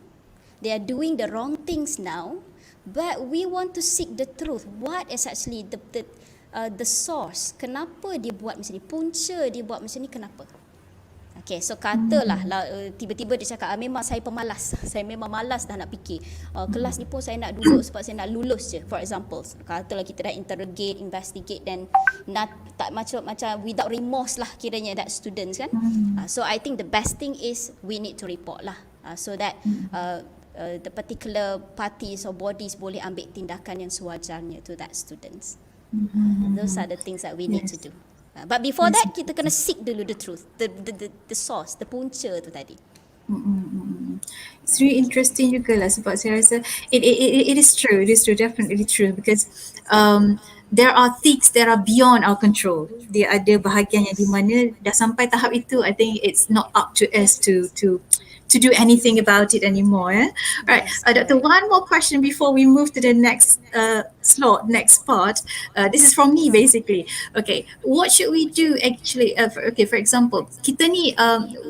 they are doing the wrong things now, but we want to seek the truth. What is actually the source? Kenapa dia buat macam ni? Punca dia buat macam ni kenapa? Okay, so katalah tiba-tiba dia cakap, memang saya pemalas, saya memang malas dah nak fikir, kelas ni pun saya nak duduk sebab saya nak lulus je, for example. Katalah kita dah interrogate, investigate, dan tak macam without remorse lah kiranya that students kan. So I think the best thing is we need to report lah, so that the particular parties or bodies boleh ambil tindakan yang sewajarnya to that students. Those are the things that we need to do. But before that, kita kena seek dulu the truth, the source, the punca tu tadi. It's really interesting juga lah, sebab saya rasa it is true, definitely true, because there are things that are beyond our control. Dia ada bahagian yang di mana dah sampai tahap itu, I think it's not up to us to do anything about it anymore. Right, Dr. One more question before we move to the next slot, next part. This is from me basically. Okay, what should we do actually? For example, kita ni,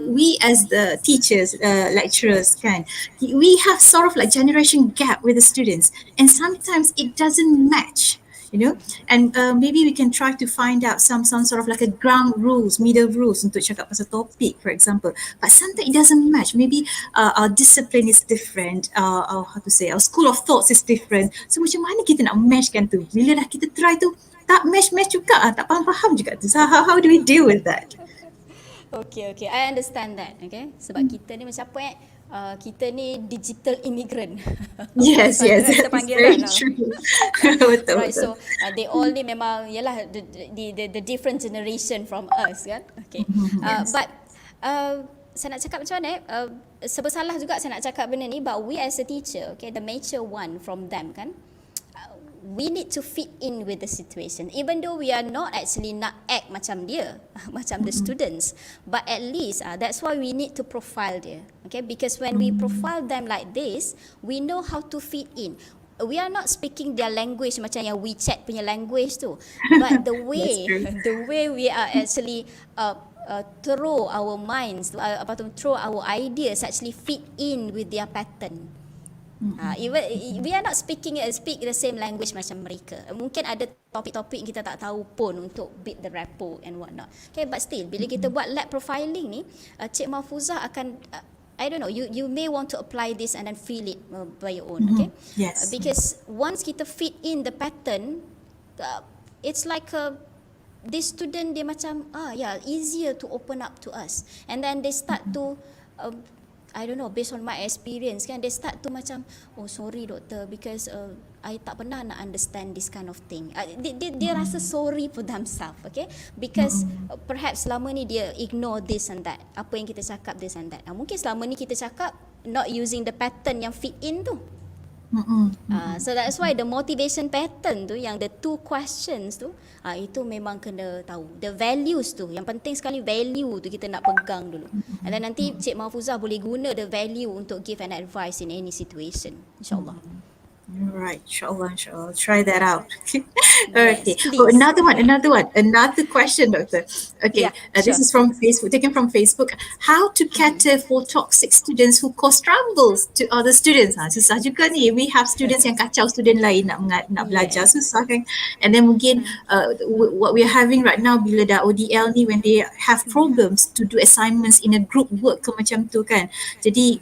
we as the teachers, lecturers kan, we have sort of like generation gap with the students, and sometimes it doesn't match. And maybe we can try to find out some sort of like a ground rules, middle rules untuk cakap pasal topik, for example. But sometimes it doesn't match. Maybe our discipline is different, our school of thoughts is different. So macam mana kita nak matchkan tu? Bila dah kita try tu, tak match juga, tak faham juga tu. So how do we deal with that? Okay, I understand that. Okay, sebab kita ni macam apa kita ni digital immigrant. Yes, kita panggil very kan. true. Betul. Right, so they all ni memang yalah the different generation from us kan. Okay, but saya nak cakap macam mana? Sebersalah juga saya nak cakap benda ni, but we as a teacher, okay, the mature one from them kan, we need to fit in with the situation, even though we are not actually nak act macam dia, macam the students, but at least that's why we need to profile dia, okay, because when we profile them like this, we know how to fit in. We are not speaking their language macam yang WeChat punya language tu, but the way we are actually throw our minds, throw our ideas actually fit in with their pattern. Even we are not speak the same language macam mereka. Mungkin ada topik-topik yang kita tak tahu pun untuk build the rapport and what not. Okay, but still bila kita buat lab profiling ni, Cik Mahfuzah akan I don't know, you may want to apply this and then feel it by your own, okay? Yes. Because once kita fit in the pattern, it's like this student dia macam easier to open up to us, and then they start to I don't know, based on my experience kan, they start to macam, oh sorry doktor, because I tak pernah nak understand this kind of thing. Dia rasa sorry for themselves, okay, because perhaps selama ni dia ignore this and that, apa yang kita cakap this and that. Mungkin selama ni kita cakap not using the pattern yang fit in tu. So that's why the motivation pattern tu, yang the 2 questions tu, itu memang kena tahu. The values tu, yang penting sekali value tu kita nak pegang dulu. And then nanti Cik Mahfuzah boleh guna the value untuk give an advice in any situation, insyaAllah. Right, inshallah. Try that out. Yes, Okay. please. Oh, another question, doctor. Okay, Yeah, this sure. is from Facebook, taken from Facebook. How to cater for toxic students who cause troubles to other students? Susah juga ni. We have students yang kacau student lain nak belajar, susah kan. And then mungkin what we are having right now bila dah ODL ni, when they have problems to do assignments in a group work ke macam tu kan. Jadi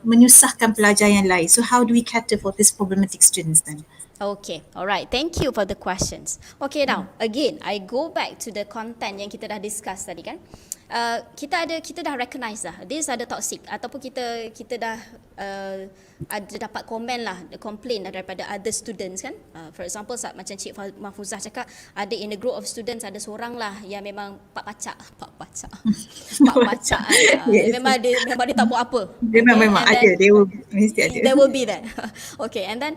menyusahkan pelajar yang lain. So how do we cater for this problematic students then? Okay, alright. Thank you for the questions. Okay, now again, I go back to the content yang kita dah discuss tadi kan. Kita dah recognize dah these are the toxic, ataupun kita dah ada dapat komen lah, complain lah daripada other students kan. For example, macam Cik Mahfuzah cakap, ada in a group of students ada seorang lah yang memang pak pacak. Yes. Memang dia tak buat apa. Memang ada, mesti ada. There will be that. Okay, and then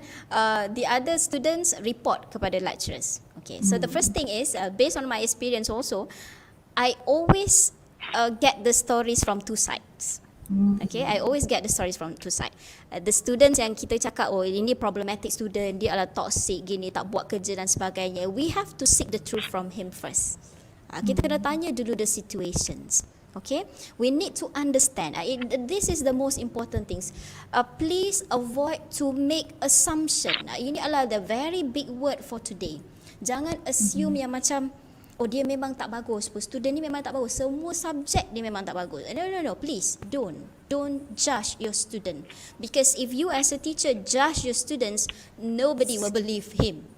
the other students report kepada lecturers. Okay, so the first thing is, based on my experience also, I always get the stories from two sides. Okay, I always get the stories from two sides. The students yang kita cakap, oh ini problematic student, dia adalah toxic, gini, tak buat kerja dan sebagainya. We have to seek the truth from him first. Kita kena tanya dulu the situations. Okay, we need to understand. This is the most important things. Please avoid to make assumption. Ini adalah the very big word for today. Jangan assume yang macam, oh dia memang tak bagus, student ni memang tak bagus, semua subjek dia memang tak bagus. No, please don't judge your student, because if you as a teacher judge your students, nobody will believe him.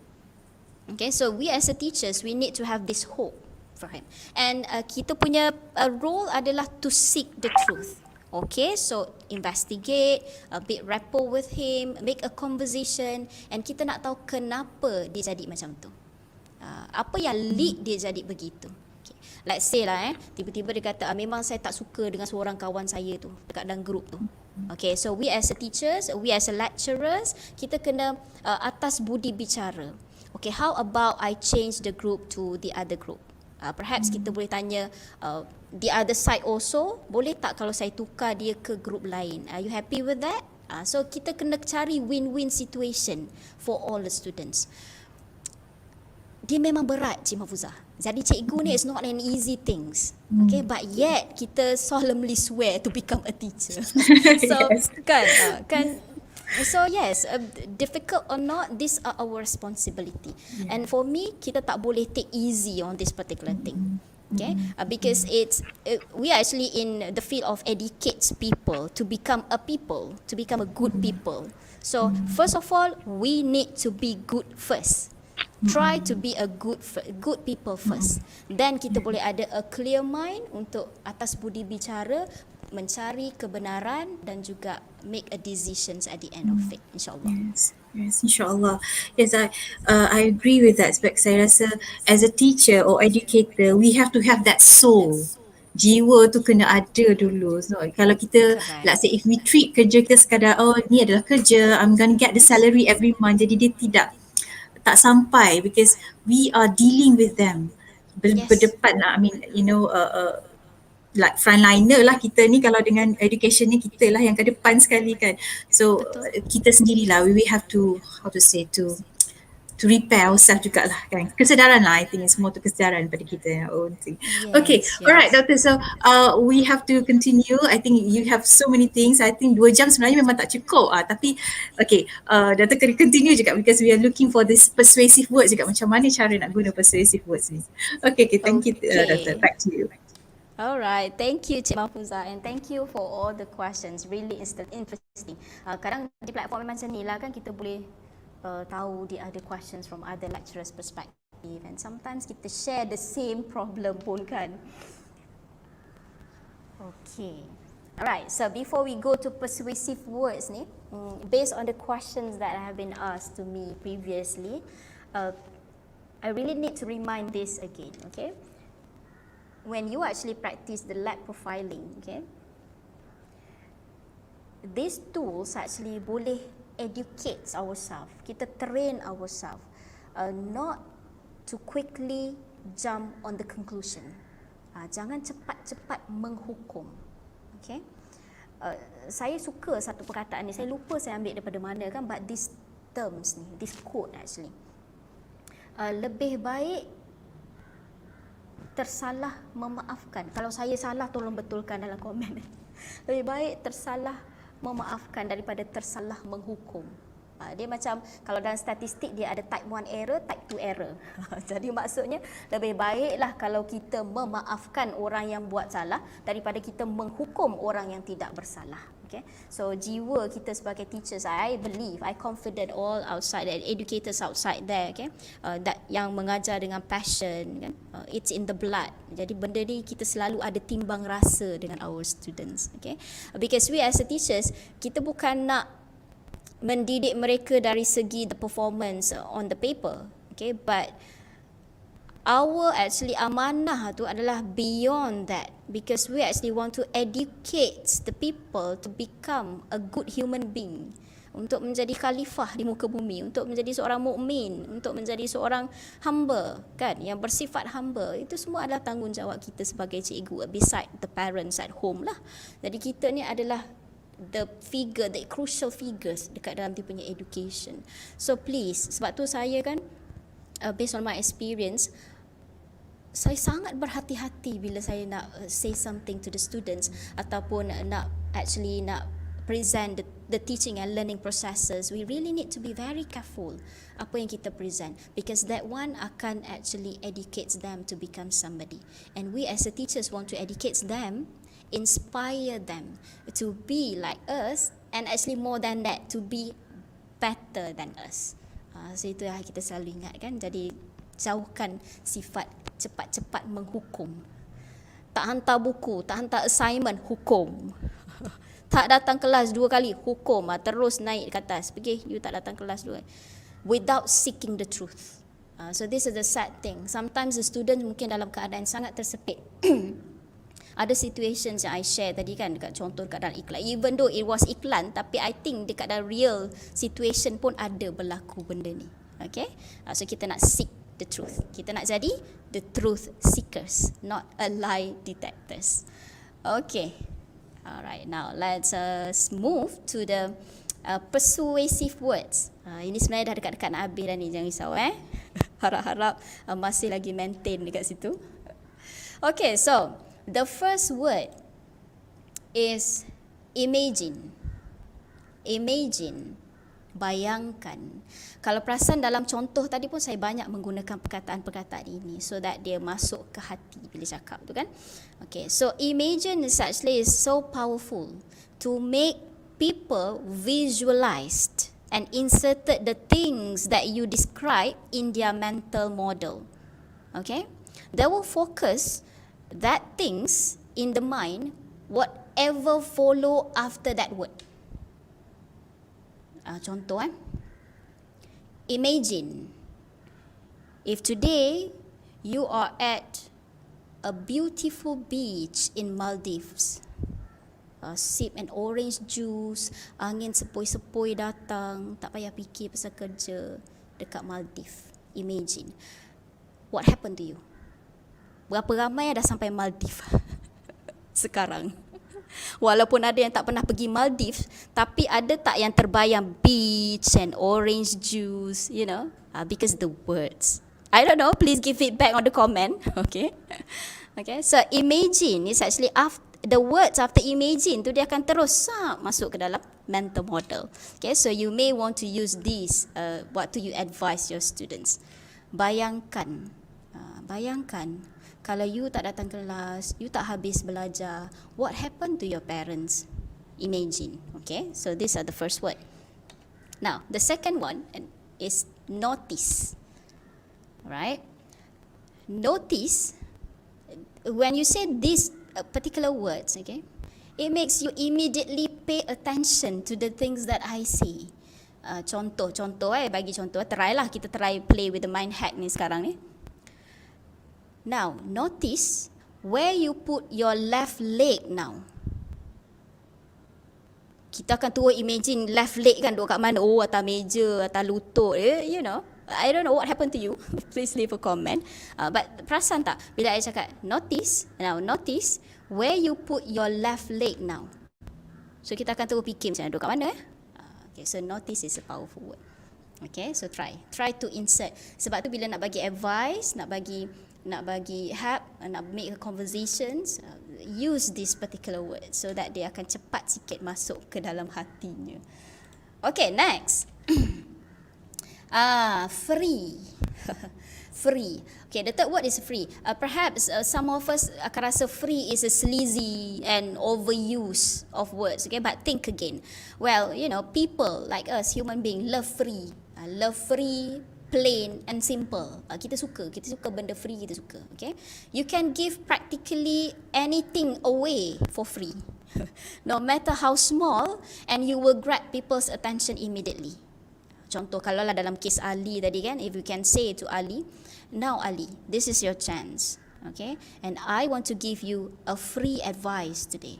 Okay, so we as a teachers, we need to have this hope for him, and kita punya role adalah to seek the truth. Okay, so investigate, a bit rapport with him, make a conversation, and kita nak tahu kenapa dia jadi macam tu. Apa yang lead dia jadi begitu. Okay. Let's say lah tiba-tiba dia kata memang saya tak suka dengan seorang kawan saya tu dekat dalam group tu. Okay, so we as a teachers, we as a lecturers, kita kena atas budi bicara. Okay, how about I change the group to the other group? Perhaps kita boleh tanya the other side also, boleh tak kalau saya tukar dia ke group lain? Are you happy with that? So kita kena cari win-win situation for all the students. Dia memang berat, Cik Mahfuzah. Jadi cikgu ni is not an easy things. Okay, but yet kita solemnly swear to become a teacher. So Yes. So yes, difficult or not, these are our responsibility. And for me, kita tak boleh take easy on this particular thing. Okay, because we are actually in the field of educates people to become a good people. So first of all, we need to be good first. Try to be a good people first. Then kita boleh ada a clear mind untuk atas budi bicara, mencari kebenaran dan juga make a decisions at the end of it, insyaAllah. Yes, insyaAllah. Yes, I agree with that. Sebab saya rasa as a teacher or educator, we have to have that soul. Jiwa tu kena ada dulu. So kalau kita, let's say if we treat kerja kita sekadar, oh ni adalah kerja, I'm gonna get the salary every month, jadi dia tak sampai, because we are dealing with them berdepan lah. I mean, like frontliner lah kita ni, kalau dengan education ni kita lah yang ke depan sekali kan. So kita sendirilah, we have to, to repair ourselves jugalah kan. Kesedaran lah, I think semua tu kesedaran pada kita own thing. Okay, alright Doctor, so we have to continue. I think you have so many things. I think 2 jam sebenarnya memang tak cukup tapi okay, Doctor kena continue juga, because we are looking for this persuasive words juga, macam mana cara nak guna persuasive words ni. Okay, thank you Doctor, back to you. Alright, thank you Cik Mahfuzah, and thank you for all the questions, really interesting. Kadang di platform macam ni lah kan kita boleh tahu the other questions from other lecturers' perspective, and sometimes kita share the same problem pun kan. Okay, alright, so before we go to persuasive words ni, based on the questions that have been asked to me previously, I really need to remind this again, okay? When you actually practice the lab profiling, okay, these tools actually boleh educate ourselves, kita train ourselves, not to quickly jump on the conclusion. Jangan cepat-cepat menghukum. Okay, saya suka satu perkataan ni, saya lupa saya ambil daripada mana kan, but these terms ni, this quote actually, lebih baik tersalah memaafkan. Kalau saya salah, tolong betulkan dalam komen. Lebih baik tersalah memaafkan daripada tersalah menghukum. Dia macam kalau dalam statistik dia ada type 1 error, type 2 error. Jadi maksudnya lebih baiklah kalau kita memaafkan orang yang buat salah daripada kita menghukum orang yang tidak bersalah. Okay, so jiwa kita sebagai teachers, I believe, I confident all outside, educators outside there, okay, that yang mengajar dengan passion, kan, it's in the blood. Jadi benda ni kita selalu ada timbang rasa dengan our students, okay, because we as a teachers, kita bukan nak mendidik mereka dari segi the performance on the paper, okay, but our actually amanah tu adalah beyond that, because we actually want to educate the people to become a good human being, untuk menjadi khalifah di muka bumi, untuk menjadi seorang mukmin, untuk menjadi seorang hamba, kan, yang bersifat hamba. Itu semua adalah tanggungjawab kita sebagai cikgu, beside the parents at home lah. Jadi kita ni adalah the figure, the crucial figures dekat dalam dia punya education. So please, sebab tu saya kan, based on my experience, saya sangat berhati-hati bila saya nak say something to the students ataupun nak present the teaching and learning processes. We really need to be very careful apa yang kita present, because that one akan actually educates them to become somebody, and we as a teachers want to educate them, inspire them to be like us, and actually more than that, to be better than us. So itu yang kita selalu ingat kan. Jadi jauhkan sifat cepat-cepat menghukum. Tak hantar buku, tak hantar assignment, hukum. Tak datang kelas 2 kali, hukum. Terus naik ke atas. Pergi, you tak datang kelas 2. Without seeking the truth. So this is the sad thing. Sometimes the student mungkin dalam keadaan sangat tersepit. Ada situations yang I share tadi kan, dekat contoh dekat dalam iklan. Even though it was iklan, tapi I think dekat dalam real situation pun ada berlaku benda ni. Okay? So kita nak seek the truth. Kita nak jadi the truth seekers, not a lie detectors. Okay. Alright, now let's move to the persuasive words. Ini sebenarnya dah dekat-dekat nak habis dah ni, jangan risau Harap-harap masih lagi maintain dekat situ. Okay, so the first word is imagine. Imagine. Bayangkan. Kalau perasan dalam contoh tadi pun saya banyak menggunakan perkataan-perkataan ini so that dia masuk ke hati bila cakap tu kan. Okay, so imagine is actually so powerful to make people visualized and inserted the things that you describe in their mental model. Okay, they will focus that things in the mind, whatever follow after that word. Contoh imagine if today you are at a beautiful beach in Maldives, sip an orange juice, angin sepoi-sepoi datang, tak payah fikir pasal kerja dekat Maldives. Imagine what happened to you. Berapa ramai yang dah sampai Maldives sekarang? Walaupun ada yang tak pernah pergi Maldives, tapi ada tak yang terbayang beach and orange juice, you know, because the words. I don't know, please give feedback on the comment. Okay. Okay, so imagine is actually after the words after imagine tu dia akan terus masuk ke dalam mental model. Okay, so you may want to use this. What do you advise your students? Bayangkan, bayangkan kalau you tak datang kelas, you tak habis belajar, what happened to your parents? Imagine. Okay, so these are the first word. Now, the second one is notice. Right? Notice, when you say these particular words, okay, it makes you immediately pay attention to the things that I say. Contoh, bagi contoh, try lah, kita try play with the mind hack ni sekarang ni. Now, notice where you put your left leg now. Kita akan terus imagine left leg kan duduk kat mana. Oh, atas meja, atas lutut, you know. I don't know what happened to you. Please leave a comment. But perasan tak bila I cakap notice, now notice where you put your left leg now. So kita akan terus fikir macam duduk kat mana Okay, so notice is a powerful word. Okay, so try to insert. Sebab tu bila nak bagi advice, nak bagi help, nak make conversations, use this particular word so that dia akan cepat sikit masuk ke dalam hatinya. Okay, next. Free. Free. Okay, the third word is free. Perhaps some of us akan rasa free is a sleazy and overuse of words. Okay, but think again. Well, you know, people like us, human being, love free. Love free, plain and simple. Kita suka benda free, kita suka. Okay, you can give practically anything away for free, no matter how small, and you will grab people's attention immediately. Contoh, kalau lah dalam kes Ali tadi kan, if you can say to Ali, now Ali, this is your chance, okay, and I want to give you a free advice today.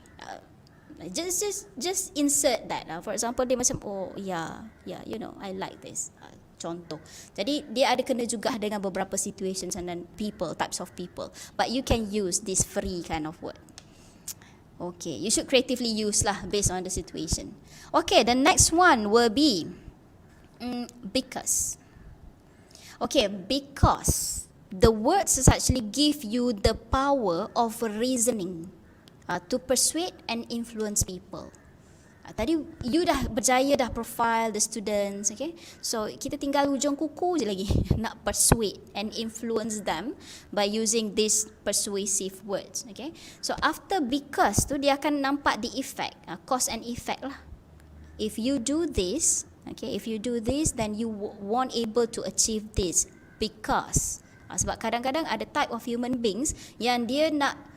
Just insert that. For example, dia macam, oh yeah, you know, I like this. Contoh. Jadi dia ada kena juga dengan beberapa situations and then people, types of people. But you can use this free kind of word. Okay, you should creatively use lah based on the situation. Okay, the next one will be because. Okay, because the words is actually give you the power of reasoning to persuade and influence people. Tadi you dah berjaya dah profile the students, okay? So kita tinggal hujung kuku je lagi nak persuade and influence them by using these persuasive words, okay? So after because tu dia akan nampak the effect, cause and effect lah. If you do this, okay, if you do this, then you won't able to achieve this because sebab kadang-kadang ada type of human beings yang dia nak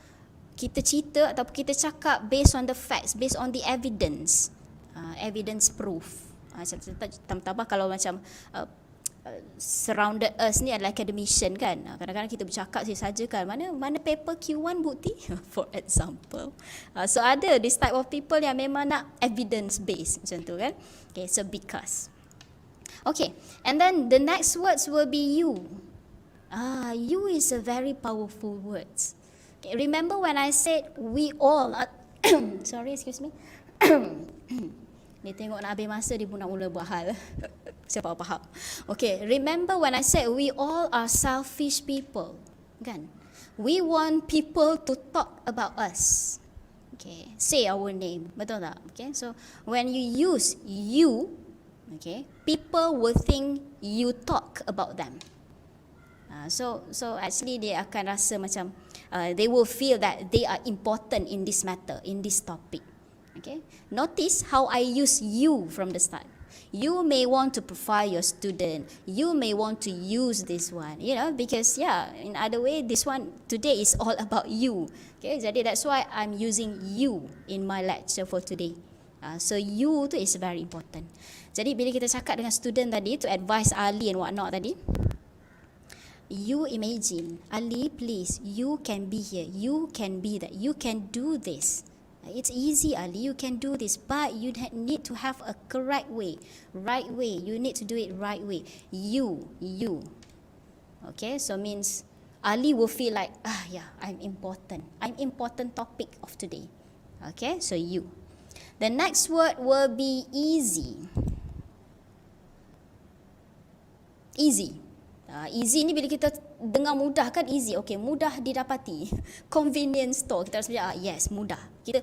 kita cerita ataupun kita cakap based on the facts, based on the evidence, evidence proof. Tambah kalau macam surrounded us ni adalah academician kan. Kadang-kadang kita bercakap saja kan, mana paper Q1 bukti for example. So ada this type of people yang memang nak evidence based macam tu kan. Okay, so because. Okay, and then the next words will be you. You is a very powerful words. Remember when I said we all sorry, excuse me. Ni tengok nak habis masa dia pun nak mula buat hal. Siapa faham? Okay, remember when I said we all are selfish people, kan? We want people to talk about us. Okay, say our name, betul tak? Okay, so when you use you, okay, people will think you talk about them. So actually dia akan rasa macam they will feel that they are important in this matter, in this topic. Okay, notice how I use you from the start. You may want to profile your student. You may want to use this one, you know, because in other way, this one today is all about you. Okay, jadi that's why I'm using you in my lecture for today. So you tu is very important. Jadi bila kita cakap dengan student tadi to advise Ali and whatnot tadi, you imagine, Ali, please, you can be here, you can be that, you can do this. It's easy, Ali, you can do this, but you need to have a correct way, right way. You need to do it right way. You. Okay, so means Ali will feel like, I'm important. I'm important topic of today. Okay, so you. The next word will be easy. Easy. Easy ni bila kita dengar mudah kan easy. Okay, mudah didapati. Convenience store. Kita rasa yes, mudah. Kita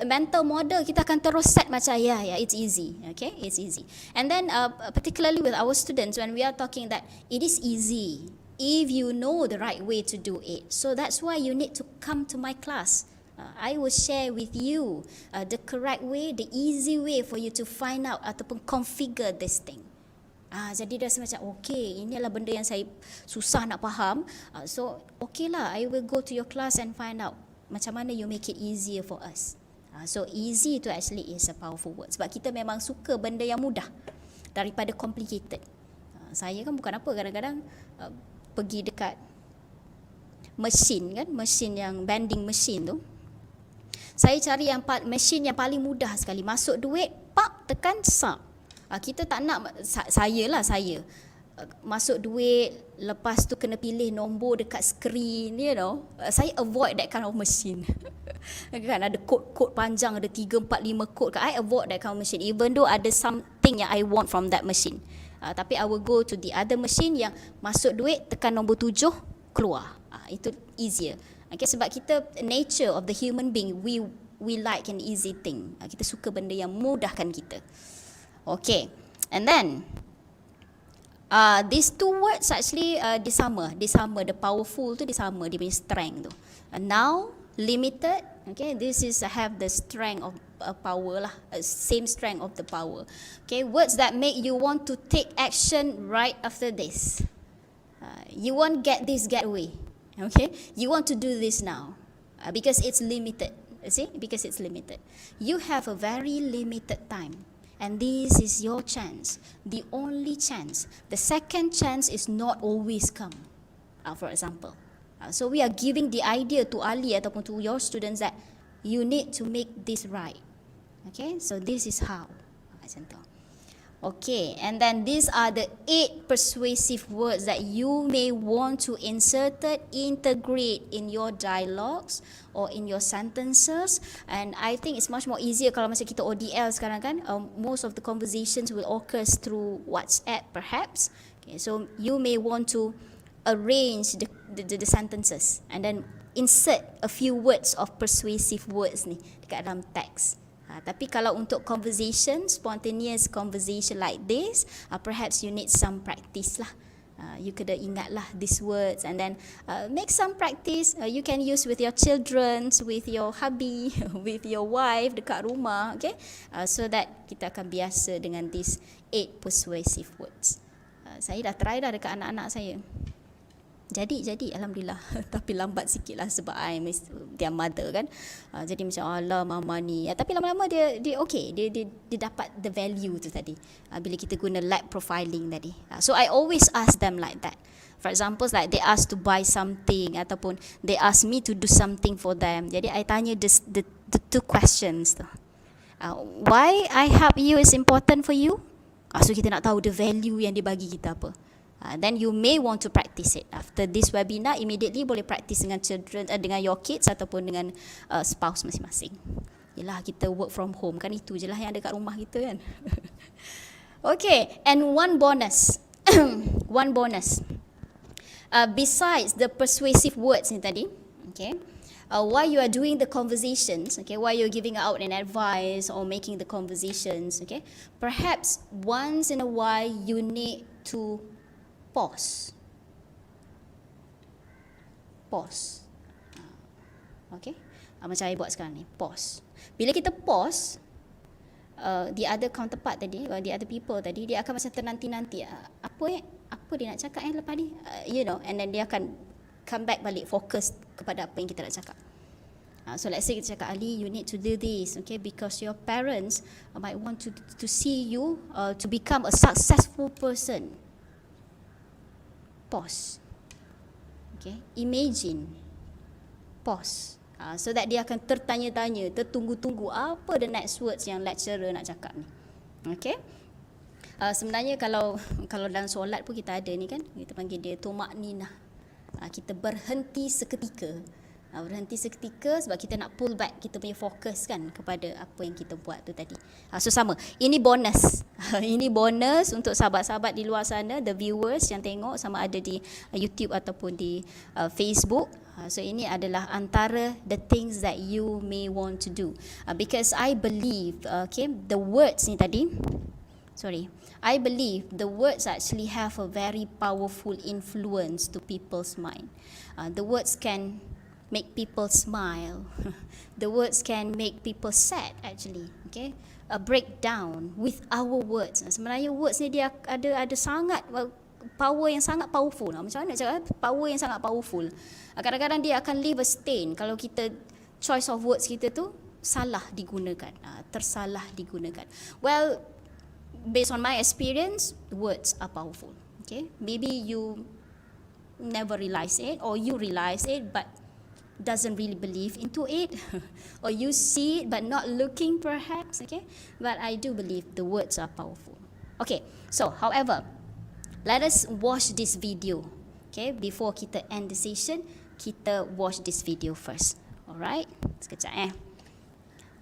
mental model kita akan terus set macam it's easy. Okay, it's easy. And then particularly with our students when we are talking that it is easy if you know the right way to do it. So that's why you need to come to my class. I will share with you the correct way, the easy way for you to find out ataupun configure this thing. Jadi dia rasa macam okay, ini adalah benda yang saya susah nak faham. So okay lah, I will go to your class and find out macam mana you make it easier for us. So easy tu actually is a powerful word. Sebab kita memang suka benda yang mudah daripada complicated. Saya kan bukan apa, kadang-kadang pergi dekat mesin kan, mesin yang vending machine tu. Saya cari yang mesin yang paling mudah sekali. Masuk duit, pak, tekan, sap. Kita tak nak, saya masuk duit, lepas tu kena pilih nombor dekat screen, you know. Saya avoid that kind of machine. Kan ada kod-kod panjang, ada 3, 4, 5 kod. I avoid that kind of machine, even though ada something yang I want from that machine. Tapi I will go to the other machine yang masuk duit, tekan nombor 7, keluar. Itu easier. Okay, sebab kita, nature of the human being, we like an easy thing. Kita suka benda yang mudahkan kita. Okay, and then these two words actually disama, the powerful tu disama, dia punya strength tu. Now, limited, okay, this is have the strength of power lah, same strength of the power. Okay, words that make you want to take action right after this. You won't get away. Okay, you want to do this now because it's limited. See, because it's limited. You have a very limited time. And this is your chance, the only chance. The second chance is not always come, for example. So we are giving the idea to Ali ataupun to your students that you need to make this right. Okay, so this is how. Macam tu. Okay, and then these are the 8 persuasive words that you may want to integrate in your dialogues or in your sentences. And I think it's much more easier kalau masa kita ODL sekarang kan, most of the conversations will occur through WhatsApp perhaps. Okay, so you may want to arrange the sentences and then insert a few words of persuasive words ni dekat dalam teks. Tapi kalau untuk conversation, spontaneous conversation like this, perhaps you need some practice lah. You kena ingat lah these words and then make some practice. You can use with your children, with your hubby, with your wife dekat rumah, okay? So that kita akan biasa dengan these 8 persuasive words. Saya dah try dah dekat anak-anak saya. Jadi alhamdulillah. Tapi lambat sikit lah sebab I miss their mother kan. Jadi macam alah mama ni. Tapi lama-lama dia okay. Dia dapat the value tu tadi. Bila kita guna lab profiling tadi. So I always ask them like that. For example, like they ask to buy something ataupun they ask me to do something for them. Jadi I tanya the 2 questions tu. Why I help you is important for you? So kita nak tahu the value yang dia bagi kita apa. Then you may want to practice it. After this webinar, immediately boleh practice dengan children, dengan your kids ataupun dengan spouse masing-masing. Yelah, kita work from home kan, itu je lah yang ada kat rumah kita kan. Okay, and one bonus. One bonus. Besides the persuasive words ni tadi, okay, while you are doing the conversations, okay, while you're giving out an advice or making the conversations, okay, perhaps once in a while you need to pause. Okay, macam saya buat sekarang ni, pause. Bila kita pause, the other counterpart tadi, the other people tadi, dia akan macam ternanti-nanti, apa dia nak cakap lepas ni, you know, and then dia akan come back balik, fokus kepada apa yang kita nak cakap. So let's say kita cakap, Ali, you need to do this, okay, because your parents might want to see you to become a successful person. Pause. Okay, imagine. Pause. So that dia akan tertanya-tanya, tertunggu-tunggu apa the next words yang lecturer nak cakap ni. Okay. Sebenarnya kalau dalam solat pun kita ada ni kan, kita panggil dia tumakninah. Kita berhenti seketika. Berhenti seketika sebab kita nak pull back kita punya fokus kan kepada apa yang kita buat tu tadi. So sama, ini bonus. Ini bonus untuk sahabat-sahabat di luar sana, the viewers yang tengok sama ada di YouTube ataupun di Facebook. So ini adalah antara the things that you may want to do. Because I believe, okay, the words ni tadi, I believe the words actually have a very powerful influence to people's mind. The words can make people smile. The words can make people sad actually. Okay, a breakdown with our words. Sebenarnya words ni dia ada sangat power yang sangat powerful. Macam mana nak cakap? Power yang sangat powerful. Kadang-kadang dia akan leave a stain kalau kita choice of words kita tu salah digunakan, tersalah digunakan. Well, based on my experience, words are powerful. Okay, maybe you never realize it or you realize it but doesn't really believe into it or you see it but not looking perhaps, okay, but I do believe the words are powerful. Okay, so however, let us watch this video, okay, before kita end the session. Kita watch this video first. Alright, sekejap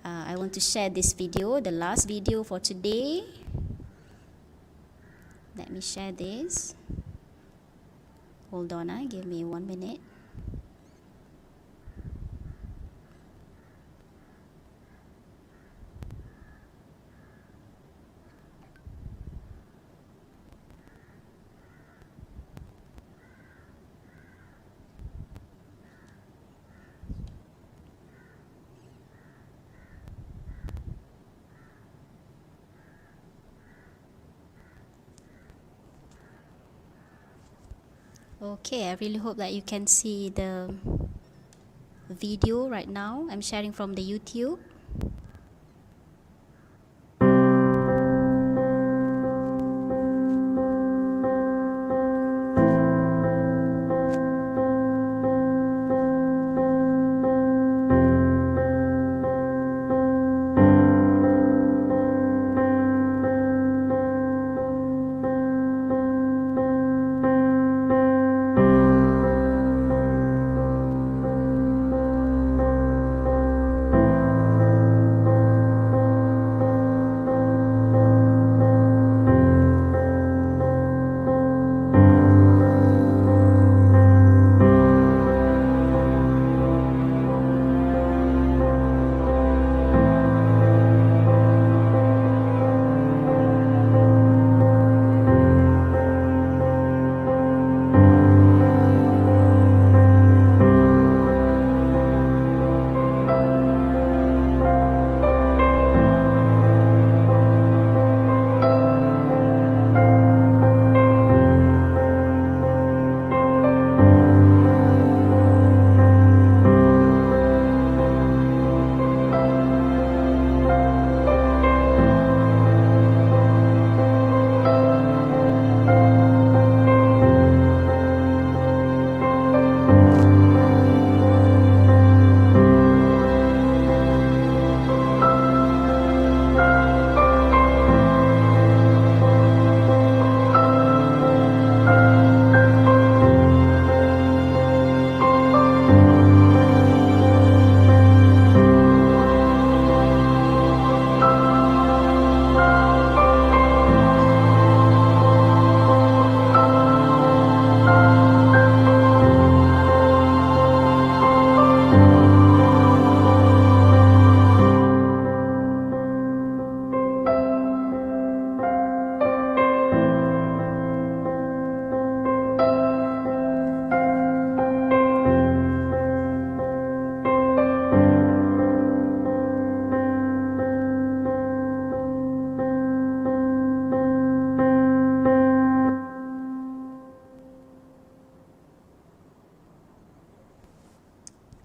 I want to share this video, the last video for today. Let me share this. Hold on, give me 1 minute. Okay, I really hope that you can see the video right now. I'm sharing from the YouTube.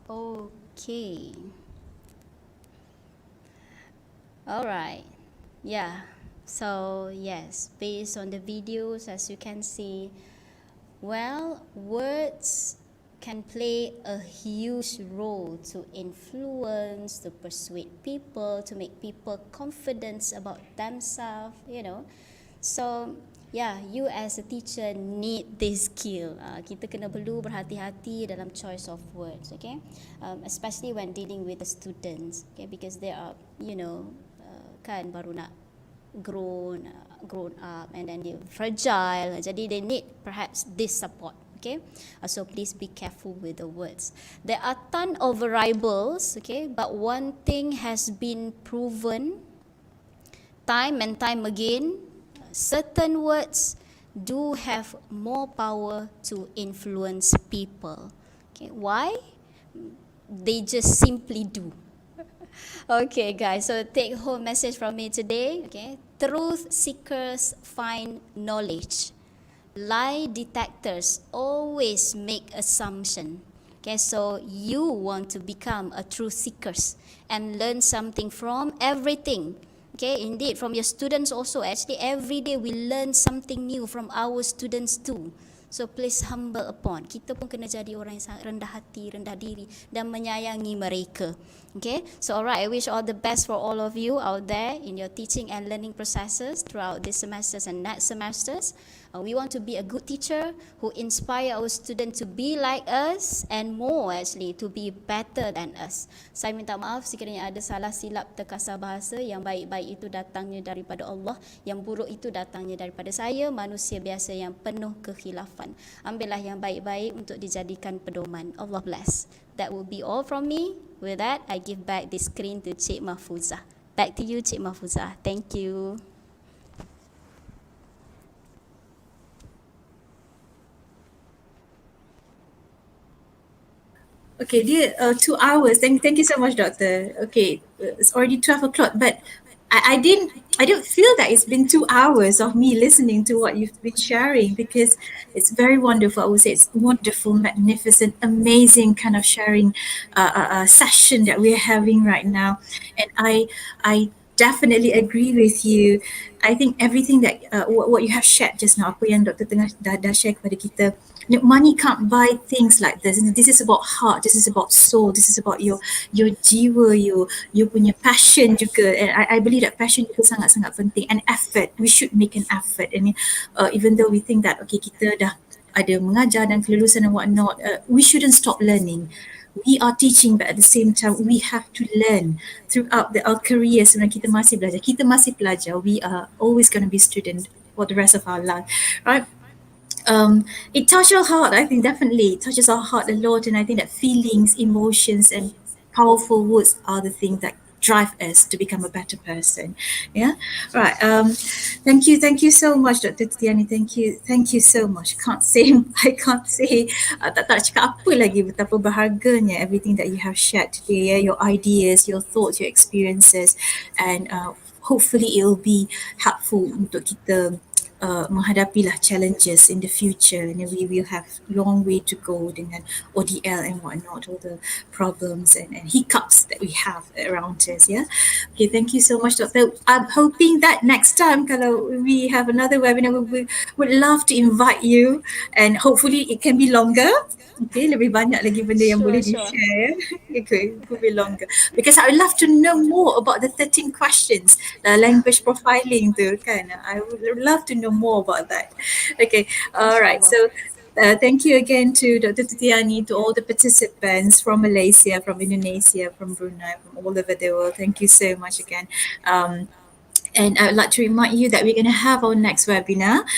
Okay. All right. Yeah. So, yes, based on the videos, as you can see, well, words can play a huge role to influence, to persuade people, to make people confident about themselves, you know. So, yeah, you as a teacher need this skill. Kita kena perlu berhati-hati dalam choice of words, okay? Especially when dealing with the students, okay? Because they are, you know, kan baru nak grown up and then they fragile, jadi they need perhaps this support, okay? So please be careful with the words. There are ton of variables, okay, but one thing has been proven time and time again: certain words do have more power to influence people. Okay, why? They just simply do. Okay, guys, so take home message from me today. Okay, truth seekers find knowledge. Lie detectors always make assumption. Okay, so you want to become a truth seekers and learn something from everything. Okay, indeed, from your students also. Actually, every day we learn something new from our students too. So please humble upon. Kita pun kena jadi orang yang sangat rendah hati, rendah diri dan menyayangi mereka. Okay, so alright, I wish all the best for all of you out there in your teaching and learning processes throughout this semesters and next semesters. We want to be a good teacher who inspire our students to be like us and more actually to be better than us. Saya minta maaf sekiranya ada salah silap terkasar bahasa. Yang baik-baik itu datangnya daripada Allah, yang buruk itu datangnya daripada saya, manusia biasa yang penuh kekhilafan. Ambillah yang baik-baik untuk dijadikan pedoman. Allah bless. That will be all from me. With that, I give back the screen to Cik Mahfuzah. Back to you, Cik Mahfuzah. Thank you. Okay, dear, 2 hours. Thank you so much, Doctor. Okay, it's already 12 o'clock, but I don't feel that it's been 2 hours of me listening to what you've been sharing, because it's very wonderful. I would say it's wonderful, magnificent, amazing kind of sharing session that we're having right now, and I definitely agree with you. I think everything that what you have shared just now, apa yang Dr. dah share kepada kita, money can't buy things like this. This is about heart. This is about soul. This is about your jiwa, you punya passion juga. And I believe that passion juga sangat-sangat penting, and effort. We should make an effort. And even though we think that okay, kita dah ada mengajar dan kelulusan and whatnot, we shouldn't stop learning. We are teaching, but at the same time we have to learn throughout our careers. Sebenarnya kita masih pelajar. We are always going to be student for the rest of our life, right? It touches our heart. I think definitely it touches our heart a lot, and I think that feelings, emotions, and powerful words are the things that drive us to become a better person. Yeah, right. Thank you so much, Dr. Tutiani. Thank you so much. I can't say. Tak nak cakap apa lagi betapa berharganya everything that you have shared today. Yeah? Your ideas, your thoughts, your experiences, and hopefully it will be helpful untuk kita menghadapilah challenges in the future, and we will have long way to go dengan ODL and whatnot, all the problems and hiccups that we have around us. Yeah. Okay, thank you so much, Doctor. I'm hoping that next time kalau we have another webinar, we would love to invite you, and hopefully it can be longer. Okay, lebih banyak lagi benda yang boleh di-share. Okay, it will be longer. Because I would love to know more about the 13 questions, the language profiling tu kan. I would love to know more about that. Okay, all right. So thank you again to Dr. Tutiani, to all the participants from Malaysia, from Indonesia, from Brunei, from all over the world. Thank you so much again. And I would like to remind you that we're going to have our next webinar,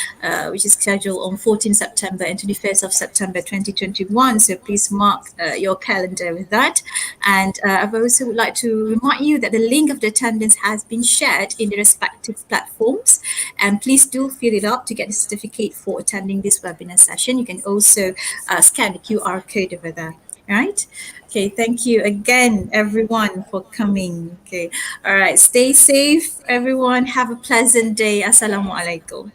which is scheduled on 14 September and 21st of September 2021. So please mark your calendar with that. And I also would like to remind you that the link of the attendance has been shared in the respective platforms. And please do fill it up to get the certificate for attending this webinar session. You can also scan the QR code over there. Right? Okay, thank you again, everyone, for coming. Okay, all right, stay safe, everyone. Have a pleasant day. Assalamualaikum.